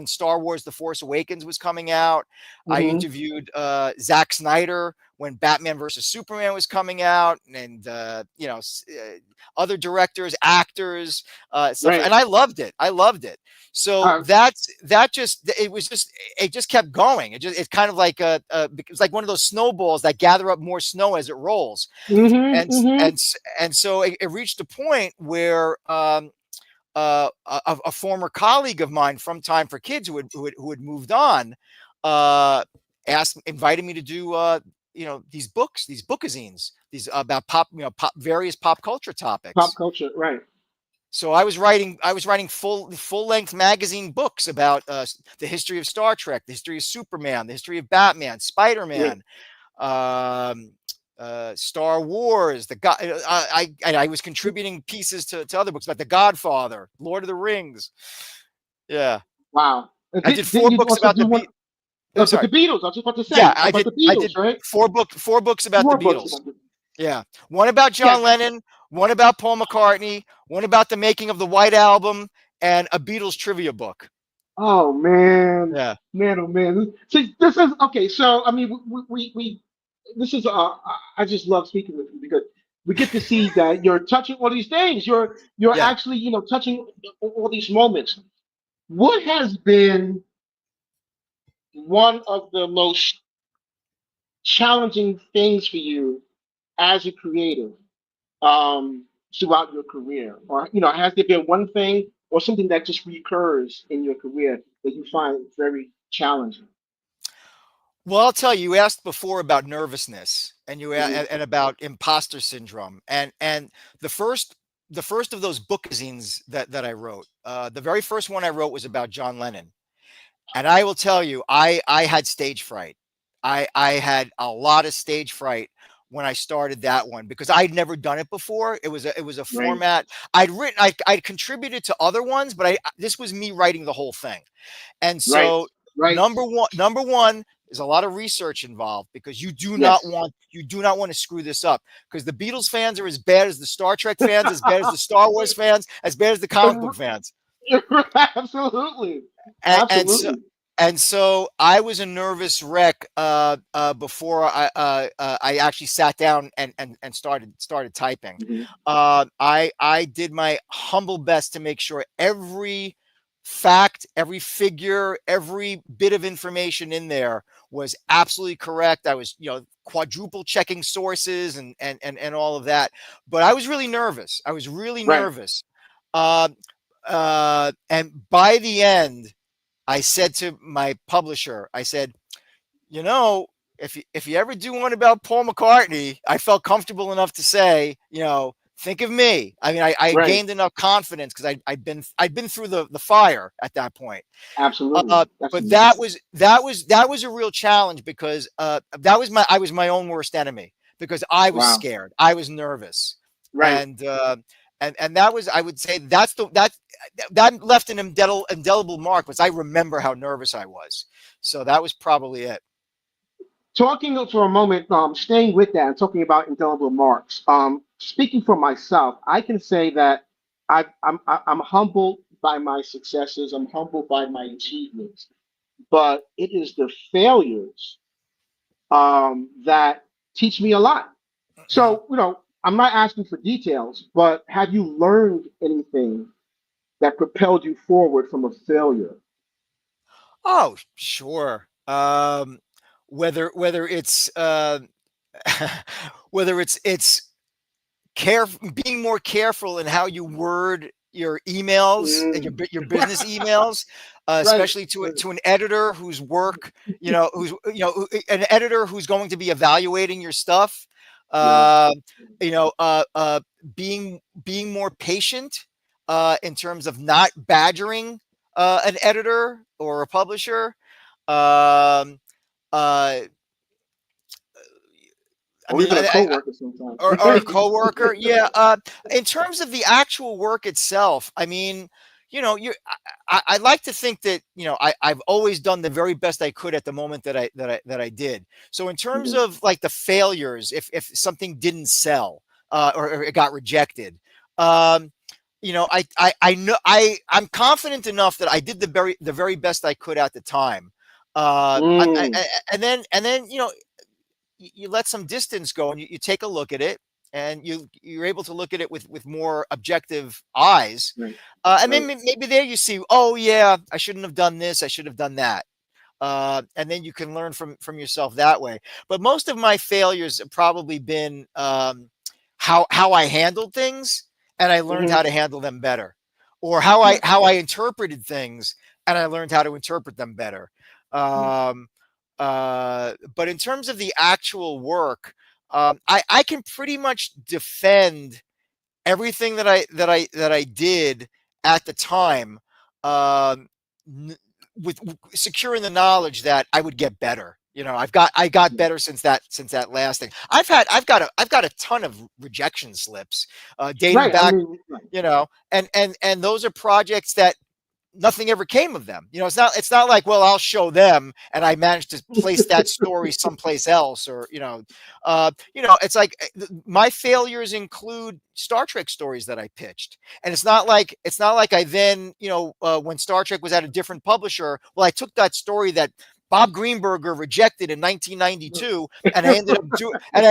Star Wars: The Force Awakens was coming out. I Hmm. interviewed Zack Snyder when Batman versus Superman was coming out, and other directors, actors, stuff, Right. and I loved it. I loved it. So Uh, it just kept going. It's kind of like it's like one of those snowballs that gather up more snow as it rolls, and hmm. so it reached a point where a former colleague of mine from Time for Kids who had moved on, invited me to do these books, these bookazines, these about various pop culture Pop topics. culture. Right. So I was writing full length magazine books about the history of Star Trek, the history of Superman, the history of Batman, Spider Right. Man, um, Star Wars. I was contributing pieces to other books about The Godfather, Lord of the Rings. Yeah, Wow. I did Didn't four you books also about do the one beat. I'm with the sorry. Beatles? I was just about to Yeah, say about the I Beatles, did right? four books about the More books Beatles. about the. Yeah, one about Yeah. John Lennon, one about Paul McCartney, one about the making of the White Album, and a Beatles trivia book. Oh man, Yeah, man, oh man. See, this is okay. So I mean, we this is I just love speaking with you because we get to see that you're touching all these things. You're yeah. actually touching all these moments. What has been one of the most challenging things for you as a creative throughout your career, or has there been one thing or something that just recurs in your career that you find very challenging? Well, I'll tell you. You asked before about nervousness, and Mhm. and about imposter syndrome, and the first the first of those bookazines that I wrote, the very first one I wrote was about John Lennon. And I will tell you, I had stage fright. I had a lot of stage fright when I started that one because I'd never done it before. It was a Right, format I'd contributed to other ones, but I this was me writing the whole thing. And right, so right. number one is a lot of research involved because Yes. you do not want to screw this up because the Beatles fans are as bad as the Star Trek fans, as bad as the Star Wars fans, as bad as the comic book fans. Absolutely, and and so absolutely. and so I was a nervous wreck before I actually sat down and started typing. Mhm. I did my humble best to make sure every fact, every figure, every bit of information in there was absolutely correct. I was quadruple checking sources and all of that. But I was really nervous. I was really Right. nervous. Uh, and by the end, I said to my publisher, I said, you know, if you ever do one about Paul McCartney, I felt comfortable enough to say, think of me. I mean, I Right. gained enough confidence because I'd been through the fire at that point. Absolutely. That's But that was a real challenge because I was my own worst enemy because I was wow. scared, I was nervous, Right. and that was, I would say, that left an indelible mark because I remember how nervous I was. So that was probably it. Talking for a moment, staying with that and talking about indelible marks. Speaking for myself, I can say that I'm humbled by my successes. I'm humbled by my achievements, but it is the failures that teach me a lot. Mhm. So, I'm not asking for details, but have you learned anything that propelled you forward from a failure? Oh, sure. Whether it's whether it's being more careful in how you word your emails and Mm. your business emails, Right. especially to an editor whose work, an editor who's going to be evaluating your stuff. Yeah. Uh, you know, being more patient in terms of not badgering an editor or a publisher. Um, uh, I or mean, even a coworker sometimes. or a coworker. Yeah. In terms of the actual work itself, I mean, I like to think that, I've always done the very best I could at the moment that I did. So in terms Mhm. of like the failures, if something didn't sell, or it got rejected, um, I know I'm confident enough that I did the very best I could at the time. Mm, And then you let some distance go, and you take a look at it, and you're able to look at it with more objective eyes, right, and then right. maybe there you see, oh yeah, I shouldn't have done this, I should have done that, and then you can learn from yourself that way. But most of my failures have probably been, how I handled things, and I learned Hmm. how to handle them better, or how I interpreted things, and I learned how to interpret them better. Yeah. Um, but in terms of the actual work, I can pretty much defend everything that I did at the time, um, with securing the knowledge that I would get better. I got better since that last thing. I've got a ton of rejection slips, dating Right. I back, mean, right. and those are projects that nothing ever came of them. It's not like, well, I'll show them, and I managed to place that story someplace else, or it's like, my failures include Star Trek stories that I pitched, and it's not like I then, when Star Trek was at a different publisher, well, I took that story that Bob Greenberger rejected in 1992, and I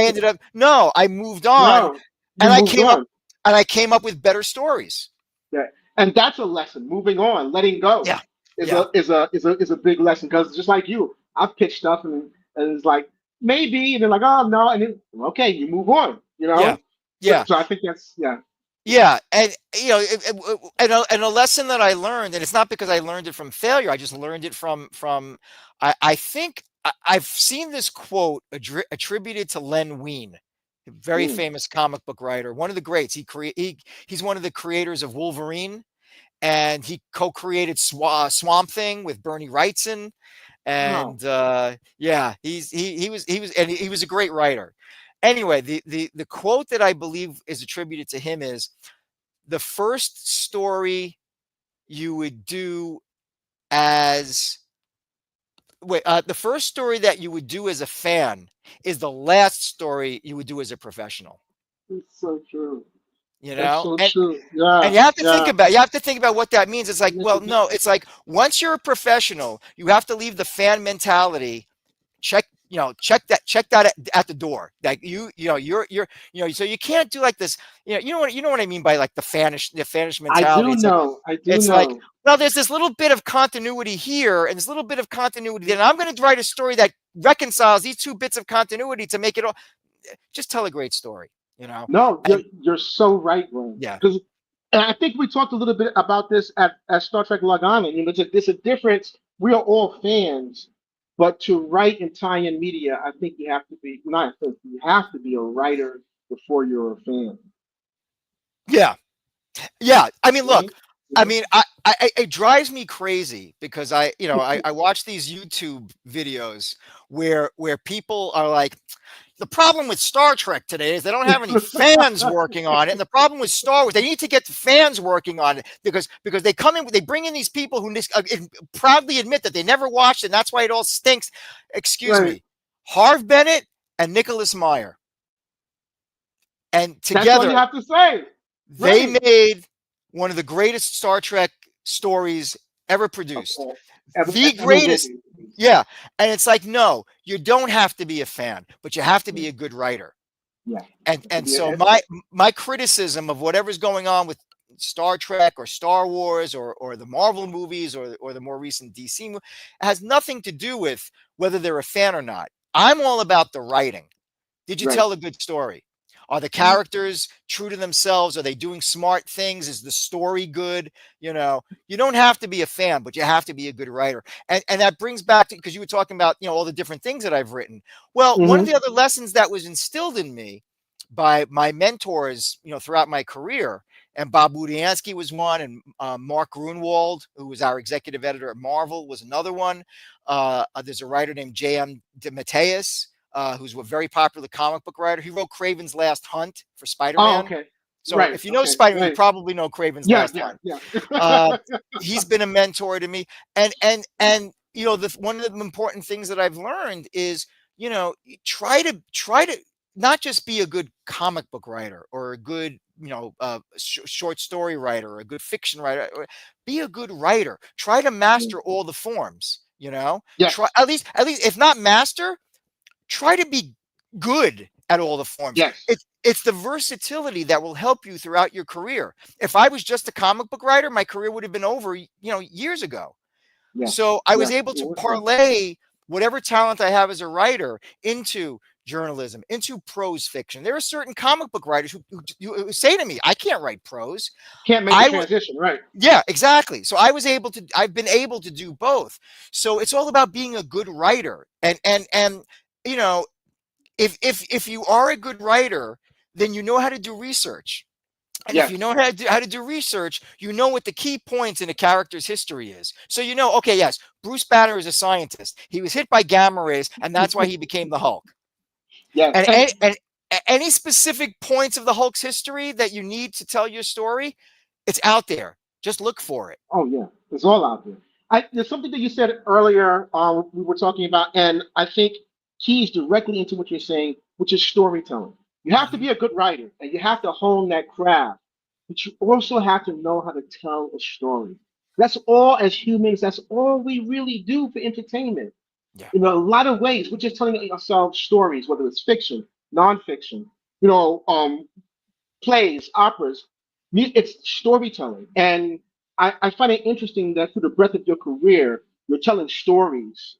ended up no, I moved on, No, you and I moved came up on. and I came up with better stories. Yeah, and that's a lesson. Moving on, letting go Yeah, is yeah, a big lesson because just like you, I've pitched stuff and it's like maybe, and then like, oh no, and then okay, you move on. yeah, So, yeah. so I think that's yeah. Yeah, and and a lesson that I learned, and it's not because I learned it from failure. I just learned it from. I think I've seen this quote attributed to Len Wein, a very Mm. famous comic book writer, one of the greats. He's one of the creators of Wolverine, and he co-created Swamp Thing with Bernie Wrightson, Wow. and yeah, he was a great writer. Anyway, the quote that I believe is attributed to him is, the first story you would do as the first story that you would do as a fan is the last story you would do as a professional. It's so true. You That's know, so and true. and Yeah, you have to think yeah. about you have to think about what that means. It's like, Yes, well, you no, do. it's like, once you're a professional, you have to leave the fan mentality. Check that at the door. Like, so you can't do like this. You know what I mean by like the fanish I mentality. do It's like, know. I do it's like, know. well, there's this little bit of continuity here and this little bit of continuity there, and I'm going to write a story that reconciles these two bits of continuity to make it all. Just tell a great story, No, you're and you're so right, Glenn. yeah, Because and I think we talked a little bit about this at Star Trek Log Island. There's a difference. We are all fans, but to write and tie in media, I think you have to be not. You have to be a writer before you're a fan, yeah, yeah. I mean, look, right? You I know? mean, it drives me crazy because I watch these YouTube videos where people are like, the problem with Star Trek today is they don't have any fans working on it, and the problem with Star Wars, they need to get the fans working on it, because they bring in these people who proudly admit that they never watched it, and that's why it all stinks. Excuse Right. me, Harv Bennett and Nicholas Meyer, and That's all you together have to say. they Right. made one of the greatest Star Trek stories ever Of produced. all, ever, The ever will greatest. be. Yeah. And it's like, no, you don't have to be a fan, but you have to be Right. a good writer. Yeah. To And be so a, my criticism of whatever's going on with Star Trek or Star Wars, or the Marvel movies, or the more recent DC has nothing to do with whether they're a fan or not. I'm all about the writing. Did you right. tell a good story? Are the Right. characters true to themselves? Are they doing smart things? Is the story good? You don't have to be a fan, but you have to be a good writer. And that brings back to, because you were talking about, all the different things that I've written. Well, one of Hmm. the other lessons that was instilled in me by my mentors, throughout my career, and Bob Budiansky was one, and Mark Grunwald, who was our executive editor at Marvel, was another one. There's a writer named J.M. DeMatteis, who's a very popular comic book writer. He wrote Craven's Last Hunt for Oh, Spider-Man. okay. So Right. if you know Okay. Spider-Man, you Right. probably know Craven's Yeah. Last Yeah. Hunt. Uh, Yeah. he's been a mentor to me, and one of the important things that I've learned is, try to not just be a good comic book writer or a good short story writer or a good fiction writer. Be a good writer. Try to master all the forms. Try Yes. at least if not master, try to be good at all the forms. Yes. It's the versatility that will help you throughout your career. If I was just a comic book writer, my career would have been over, years ago. Yes. So I was Yes. able It to would have been. parlay whatever talent I have as a writer into journalism, into prose fiction. There are certain comic book writers who say to me, "I can't write prose." Can't make the I would, transition. Right. yeah, exactly. So I've been able to do both. So it's all about being a good writer, and you know, if you are a good writer, then you know how to do research. And if you Yes. know how to do research, you know what the key points in a character's history is. So okay, yes, Bruce Banner is a scientist. He was hit by gamma rays, and that's why he became the Hulk. Yes. And And any specific points of the Hulk's history that you need to tell your story, it's out there. Just look for it. oh yeah, it's all out there. There's something that you said earlier. We were talking about, and I think keys directly into what you're saying, which is storytelling. You have to Mhm. be a good writer, and you have to hone that craft, but you also have to know how to tell a story. That's all as humans. That's all we really do for entertainment. Yeah, A lot of ways, we're just telling ourselves stories, whether it's fiction, nonfiction. You know, um, plays, operas. It's storytelling. And I find it interesting that through the breadth of your career, you're telling stories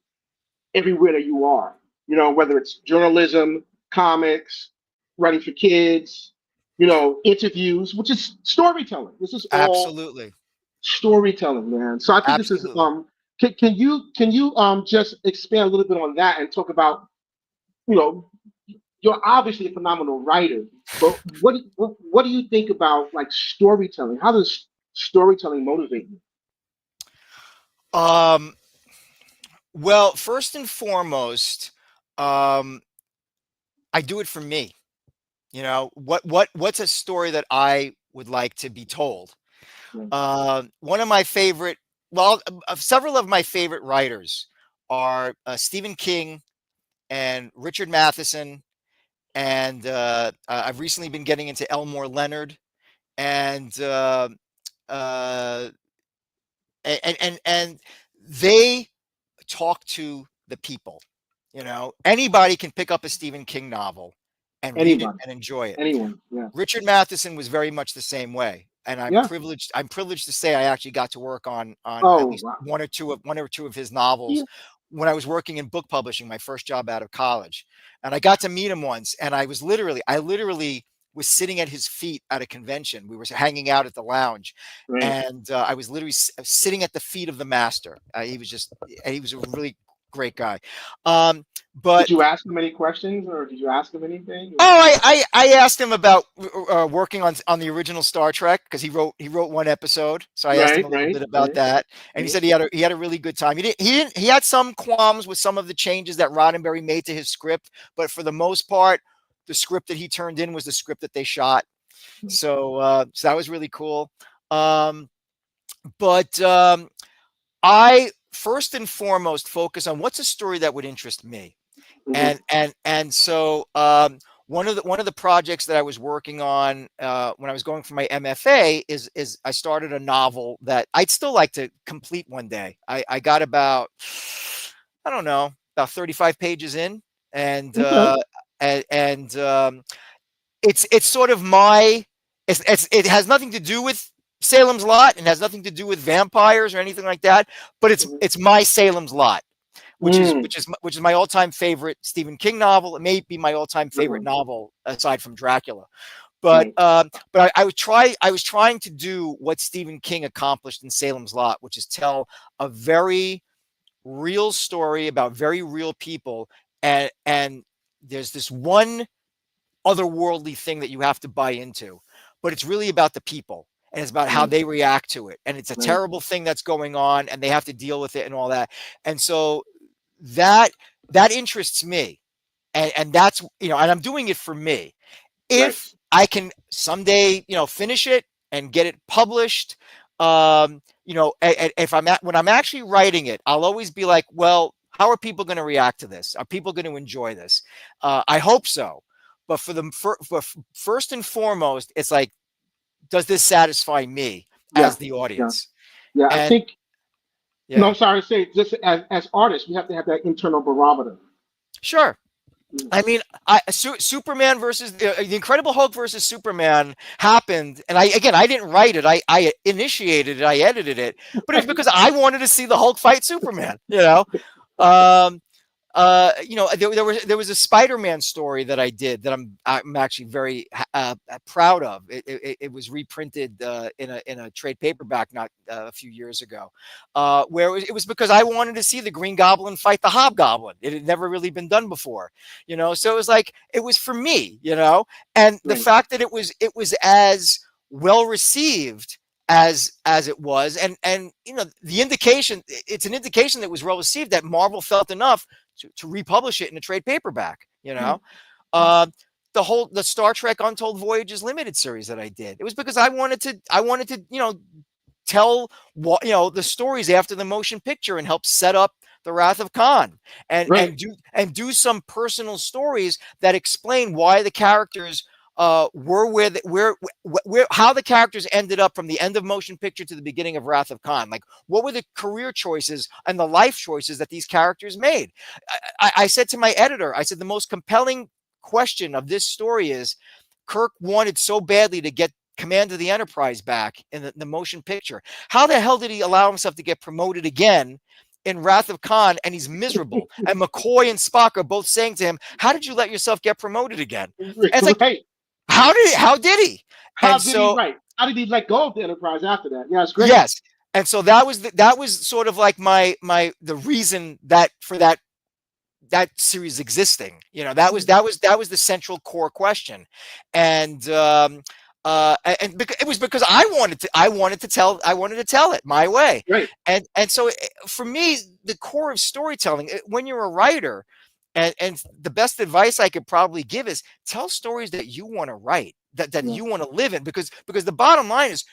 everywhere that you are. Whether it's journalism, comics, writing for kids, interviews, which is storytelling. This is all absolutely, storytelling, man. So I think this is absolutely. can you just expand a little bit on that and talk about, you know, you're obviously a phenomenal writer, but what do you think about like storytelling? How does storytelling motivate you? Um, well, first and foremost, um, I do it for me. What's a story that I would like to be told? Yeah. One of my favorite, well, several of my favorite writers are Stephen King and Richard Matheson, and I've recently been getting into Elmore Leonard, and uh, and they talk to the people. Anybody can pick up a Stephen King novel and read it Anybody, and enjoy it. anyone. Yeah, Richard Matheson was very much the same way, and I'm yeah. privileged. I'm privileged to say I actually got to work on at Oh, least wow. one or two of his novels Yeah. when I was working in book publishing, my first job out of college. And I got to meet him once, and I literally was sitting at his feet at a convention. We were hanging out at the lounge, Right. and I was literally sitting at the feet of the master. He was a really great guy. Um, Did but you ask him any questions, or did you ask him anything? Oh, Or... I asked him about working on the original Star Trek because he wrote one episode, so I asked him Right, a little right, bit about right, that, and he right, said he had a really good time. He had some qualms with some of the changes that Roddenberry made to his script, but for the most part, the script that he turned in was the script that they shot. So that was really cool. Um, but I first and foremost focus on what's a story that would interest me, hmm and so one of the projects that I was working on when I was going for my MFA is I started a novel that I'd still like to complete one day. I got about, I don't know, about 35 pages in, and Okay. it's sort of it has nothing to do with Salem's Lot and has nothing to do with vampires or anything like that, but it's hmm it's my Salem's Lot, which is Mm, which is which is my all-time favorite Stephen King novel. It may be my all-time good favorite one. novel aside from Dracula. But Right. I was trying to do what Stephen King accomplished in Salem's Lot, which is tell a very real story about very real people, and there's this one otherworldly thing that you have to buy into, but it's really about the people, and it's about how Right. they react to it, and it's a Right. terrible thing that's going on and they have to deal with it and all that. And so that that interests me, and that's, and I'm doing it for me. Right. If I can someday, finish it and get it published, if when I'm actually writing it, I'll always be like, well, how are people going to react to this? Are people going to enjoy this? I hope so. But for first and foremost, it's like, does this satisfy me Yeah. as the Yeah. audience? Yeah. I And think. No, yeah, I'm sorry to say, just as artists, we have to have that internal barometer. sure. Mm. I mean, Superman versus the Incredible Hulk versus Superman happened, and I didn't write it. I initiated it. I edited it, but it was Right. because I wanted to see the Hulk fight Superman. Um, there was a Spider-Man story that I did that I'm actually very proud of. It was reprinted in a trade paperback not a few years ago, where it was because I wanted to see the Green Goblin fight the Hobgoblin. It had never really been done before, so it was like it was for me, and the Right. fact that it was as well received as it was, and the indication, it's an indication that was well received, that Marvel felt enough to republish it in a trade paperback. Right. uh, the Star Trek Untold Voyages limited series that I did, it was because I wanted to tell what the stories after the motion picture and help set up the Wrath of Khan, and Right. do some personal stories that explain why the characters were where how the characters ended up from the end of motion picture to the beginning of Wrath of Khan. Like, what were the career choices and the life choices that these characters made? I said to my editor, I said, the most compelling question of this story is, Kirk wanted so badly to get command of the Enterprise back in the motion picture. How the hell did he allow himself to get promoted again in Wrath of Khan, and he's miserable? And McCoy and Spock are both saying to him, how did you let yourself get promoted again? And it's like, Right. how did he? How And did he so, write? How did he let go of the Enterprise after that? Yeah, it's great. yes. And so that was sort of like the reason that for that series existing. That was the central core question. And it was because I wanted to tell it my way. Right. And so, for me, the core of storytelling, when you're a writer, and the best advice I could probably give is, tell stories that you want to write, that Yeah. you want to live in, because the bottom line is,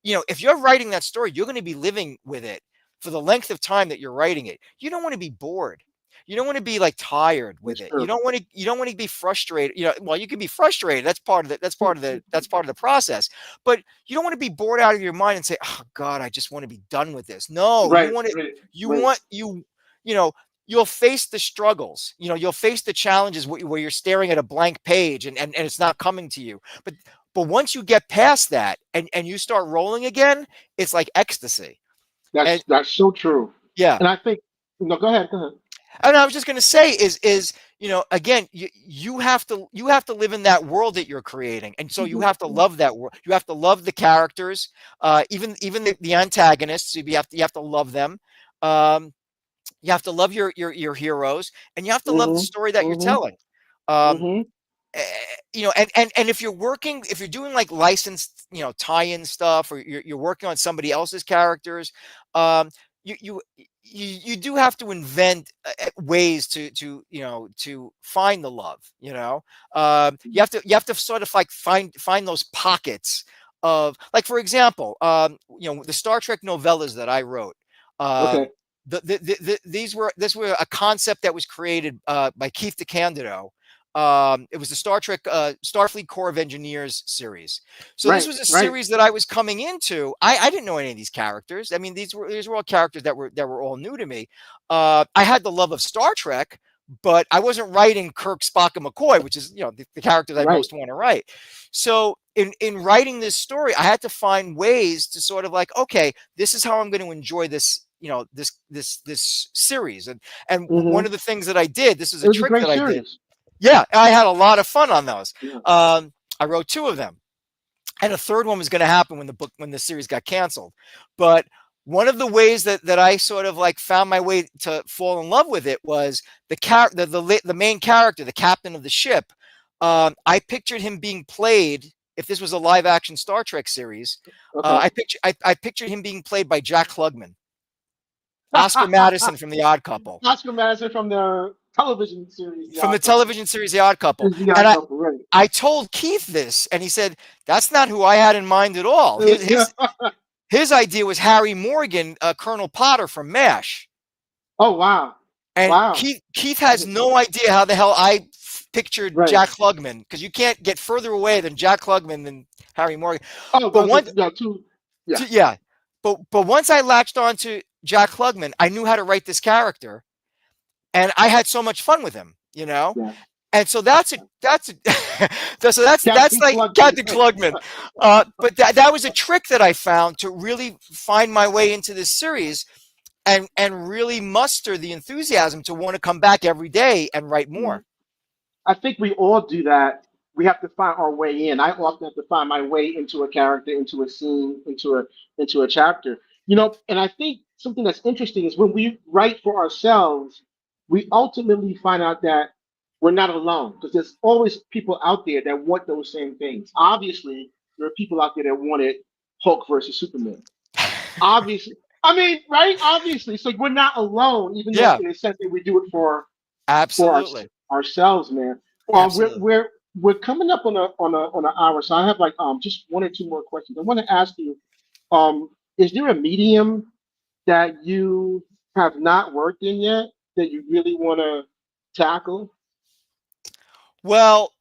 if you're writing that story, you're going to be living with it for the length of time that you're writing it. You don't want to be bored. You don't want to be like tired with That's it. You true. don't want to. You don't want to be frustrated. Well, you can be frustrated. That's part of the. That's part of the process. But you don't want to be bored out of your mind and say, "Oh God, I just want to be done with this." No, you Right. want to. Right. You Right. want you. You know. You'll face the struggles. You'll face the challenges where you're staring at a blank page, and it's not coming to you. But once you get past that, and you start rolling again, it's like ecstasy. And That's so true. yeah. And I think no, go ahead. Go ahead. And I was just going to say is again, you have to live in that world that you're creating, and so you Mhm. have to love that world. You have to love the characters, even the antagonists. You have to love them. Um, you have to love your heroes, and you have to love the Mhm. story that you're Mhm. telling. Um, Mhm. and if you're doing like licensed, tie-in stuff, or you're working on somebody else's characters, um, you you you do have to invent ways to find the love. You have to sort of like find those pockets of, like, for example, the Star Trek novellas that I wrote. Okay. Um, this were a concept that was created by Keith DeCandido. It was the Star Trek Starfleet Corps of Engineers series. So this Right. was a Right. series that I was coming into. I didn't know any of these characters. I mean, these were all characters that were all new to me. I had the love of Star Trek, but I wasn't writing Kirk, Spock, and McCoy, which is the characters I Right. most want to write. So in writing this story, I had to find ways to sort of like, okay, this is how I'm going to enjoy this. This series, and one Mhm. of the things that I did, this is It a was a trick great that I did. series. Yeah, I had a lot of fun on those. Yeah. I wrote two of them, and a third one was going to happen when the series got canceled. But one of the ways that I sort of like found my way to fall in love with it was the main character, the captain of the ship. I pictured him being played. If this was a live action Star Trek series, Okay. I pictured him being played by Jack Klugman. Oscar Madison from The Odd Couple, Oscar Madison from the television series The from the Odd Couple. television series The Odd Couple. Is The And Odd Couple, right? I told Keith this, and he said, "That's not who I had in mind at all. His idea was Harry Morgan, Colonel Potter from MASH." Oh wow, And wow. Keith has no idea how the hell I pictured Right. Jack Klugman, because you can't get further away than Jack Klugman than Harry Morgan. Oh, But those are once, yeah, two. Yeah, yeah, but once I latched on to Jack Klugman, I knew how to write this character, and I had so much fun with him, you know. yeah. And so that's a so that's Captain like Klugman. Captain Klugman. But that was a trick that I found to really find my way into this series, and really muster the enthusiasm to want to come back every day and write Yeah. more. I think we all do that. We have to find our way in. I often have to find my way into a character, into a scene, into a chapter. And I think something that's interesting is when we write for ourselves, we ultimately find out that we're not alone because there's always people out there that want those same things. Obviously, there are people out there that wanted Hulk versus Superman. Obviously, I mean, right? Obviously, so we're not alone, even though Yeah, in a sense that we do it for absolutely, ourselves, man. We're absolutely. we're coming up on an hour, so I have like just one or two more questions. I want to ask you, is there a medium that you have not worked in yet that you really want to tackle? Well,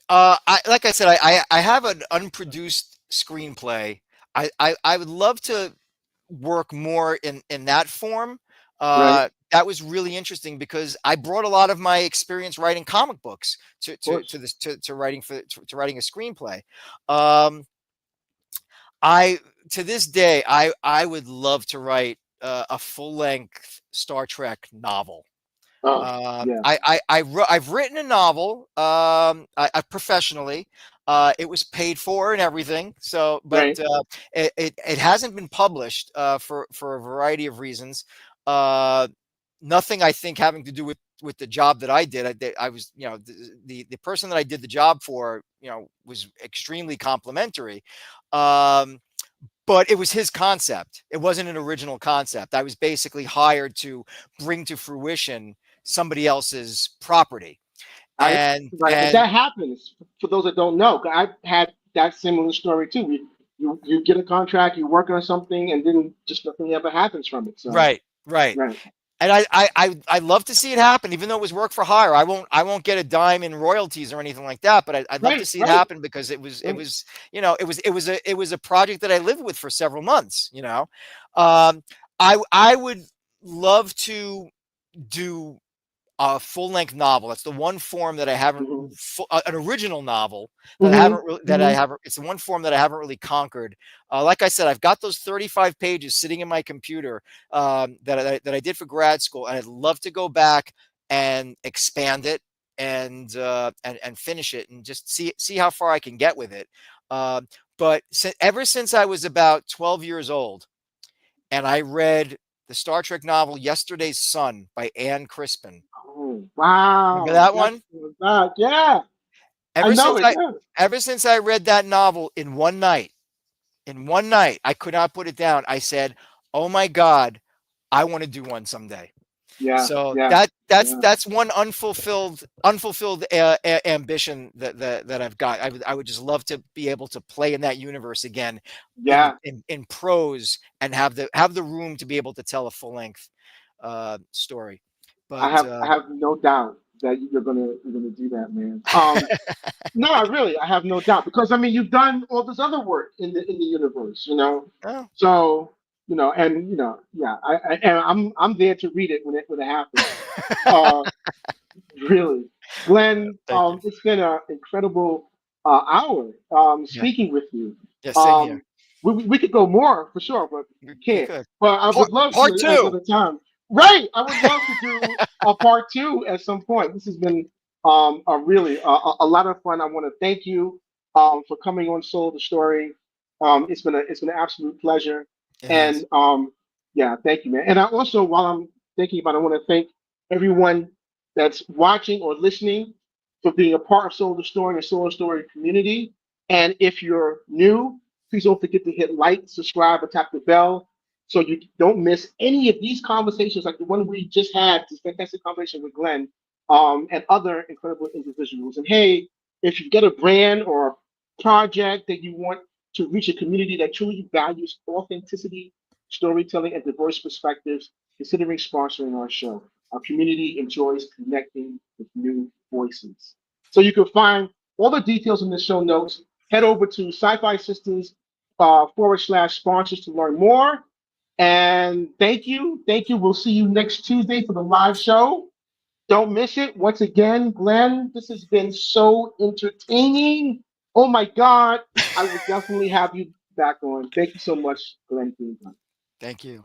like I said, I have an unproduced screenplay. I would love to work more in that form. Right, of That was really interesting because I brought a lot of my experience writing comic books to course. this to writing to writing a screenplay. Um, I to this day I would love to write a full length Star Trek novel. Oh, yeah, I've written a novel, professionally. It was paid for and everything. So, but right. it hasn't been published for a variety of reasons. Uh, Nothing, I think, having to do with the job that I did. I was, the person that I did the job for, was extremely complimentary. Um, but it was his concept. It wasn't an original concept. I was basically hired to bring to fruition somebody else's property. I right, and And that happens for those that don't know. I've had that similar story too. You get a contract, you work on something, and then just nothing ever happens from it. So right, right. right, And I love to see it happen, even though it was work for hire. I won't get a dime in royalties or anything like that, but I'd love to right, see it right, happen because right. it was a project that I lived with for several months. I would love to do a full length novel. That's the one form that I haven't, Hmm. an original novel that I Hmm. haven't really, that I Hmm. haven't, it's the one form that I haven't really conquered. Like I said, I've got those 35 pages sitting in my computer, that I did for grad school. And I'd love to go back and expand it and finish it and just see how far I can get with it. But ever since I was about 12 years old, and I read the Star Trek novel Yesterday's Sun by Anne Crispin. Oh Remember wow, that that's one? that. Yeah, I Ever know since it. I Yeah, ever since I read that novel in one night, I could not put it down. I said, "Oh my God, I want to do one someday." yeah, So yeah, yeah. that's one unfulfilled ambition that I've got. I would just love to be able to play in that universe again Yeah. in prose and have the room to be able to tell a full length story. I But have I have no doubt that you're gonna do that, man. No, really, I have no doubt because I mean you've done all this other work in the universe, oh, So and yeah, and I'm there to read it when it happens. Uh, really, Glenn, thank you. it's been an incredible hour Yeah, speaking with you. yeah, same here. Um, we could go more for sure, but we We can't. could But I part would love part to at two. another time. Right, I would love to do a part two at some point. This has been a really a lot of fun. I want to thank you for coming on Soul the Story. It's been an absolute pleasure, It and has. yeah, thank you, man. And I also, while I'm thinking about it, I want to thank everyone that's watching or listening for being a part of Soul the Story and the Soul the Story community. And if you're new, please don't forget to hit like, subscribe, or tap the bell so you don't miss any of these conversations like the one we just had, this fantastic conversation with Glenn, and other incredible individuals. And hey, if you get a brand or a project that you want to reach a community that truly values authenticity, storytelling, and diverse perspectives, considering sponsoring our show. Our community enjoys connecting with new voices. So you can find all the details in the show notes. Head over to Sci-Fi Sisters / sponsors to learn more. And thank you. Thank you. We'll see you next Tuesday for the live show. Don't miss it. Once again, Glenn, this has been so entertaining. Oh my God. I will definitely have you back on. Thank you so much, Glenn Greenberg. Thank you.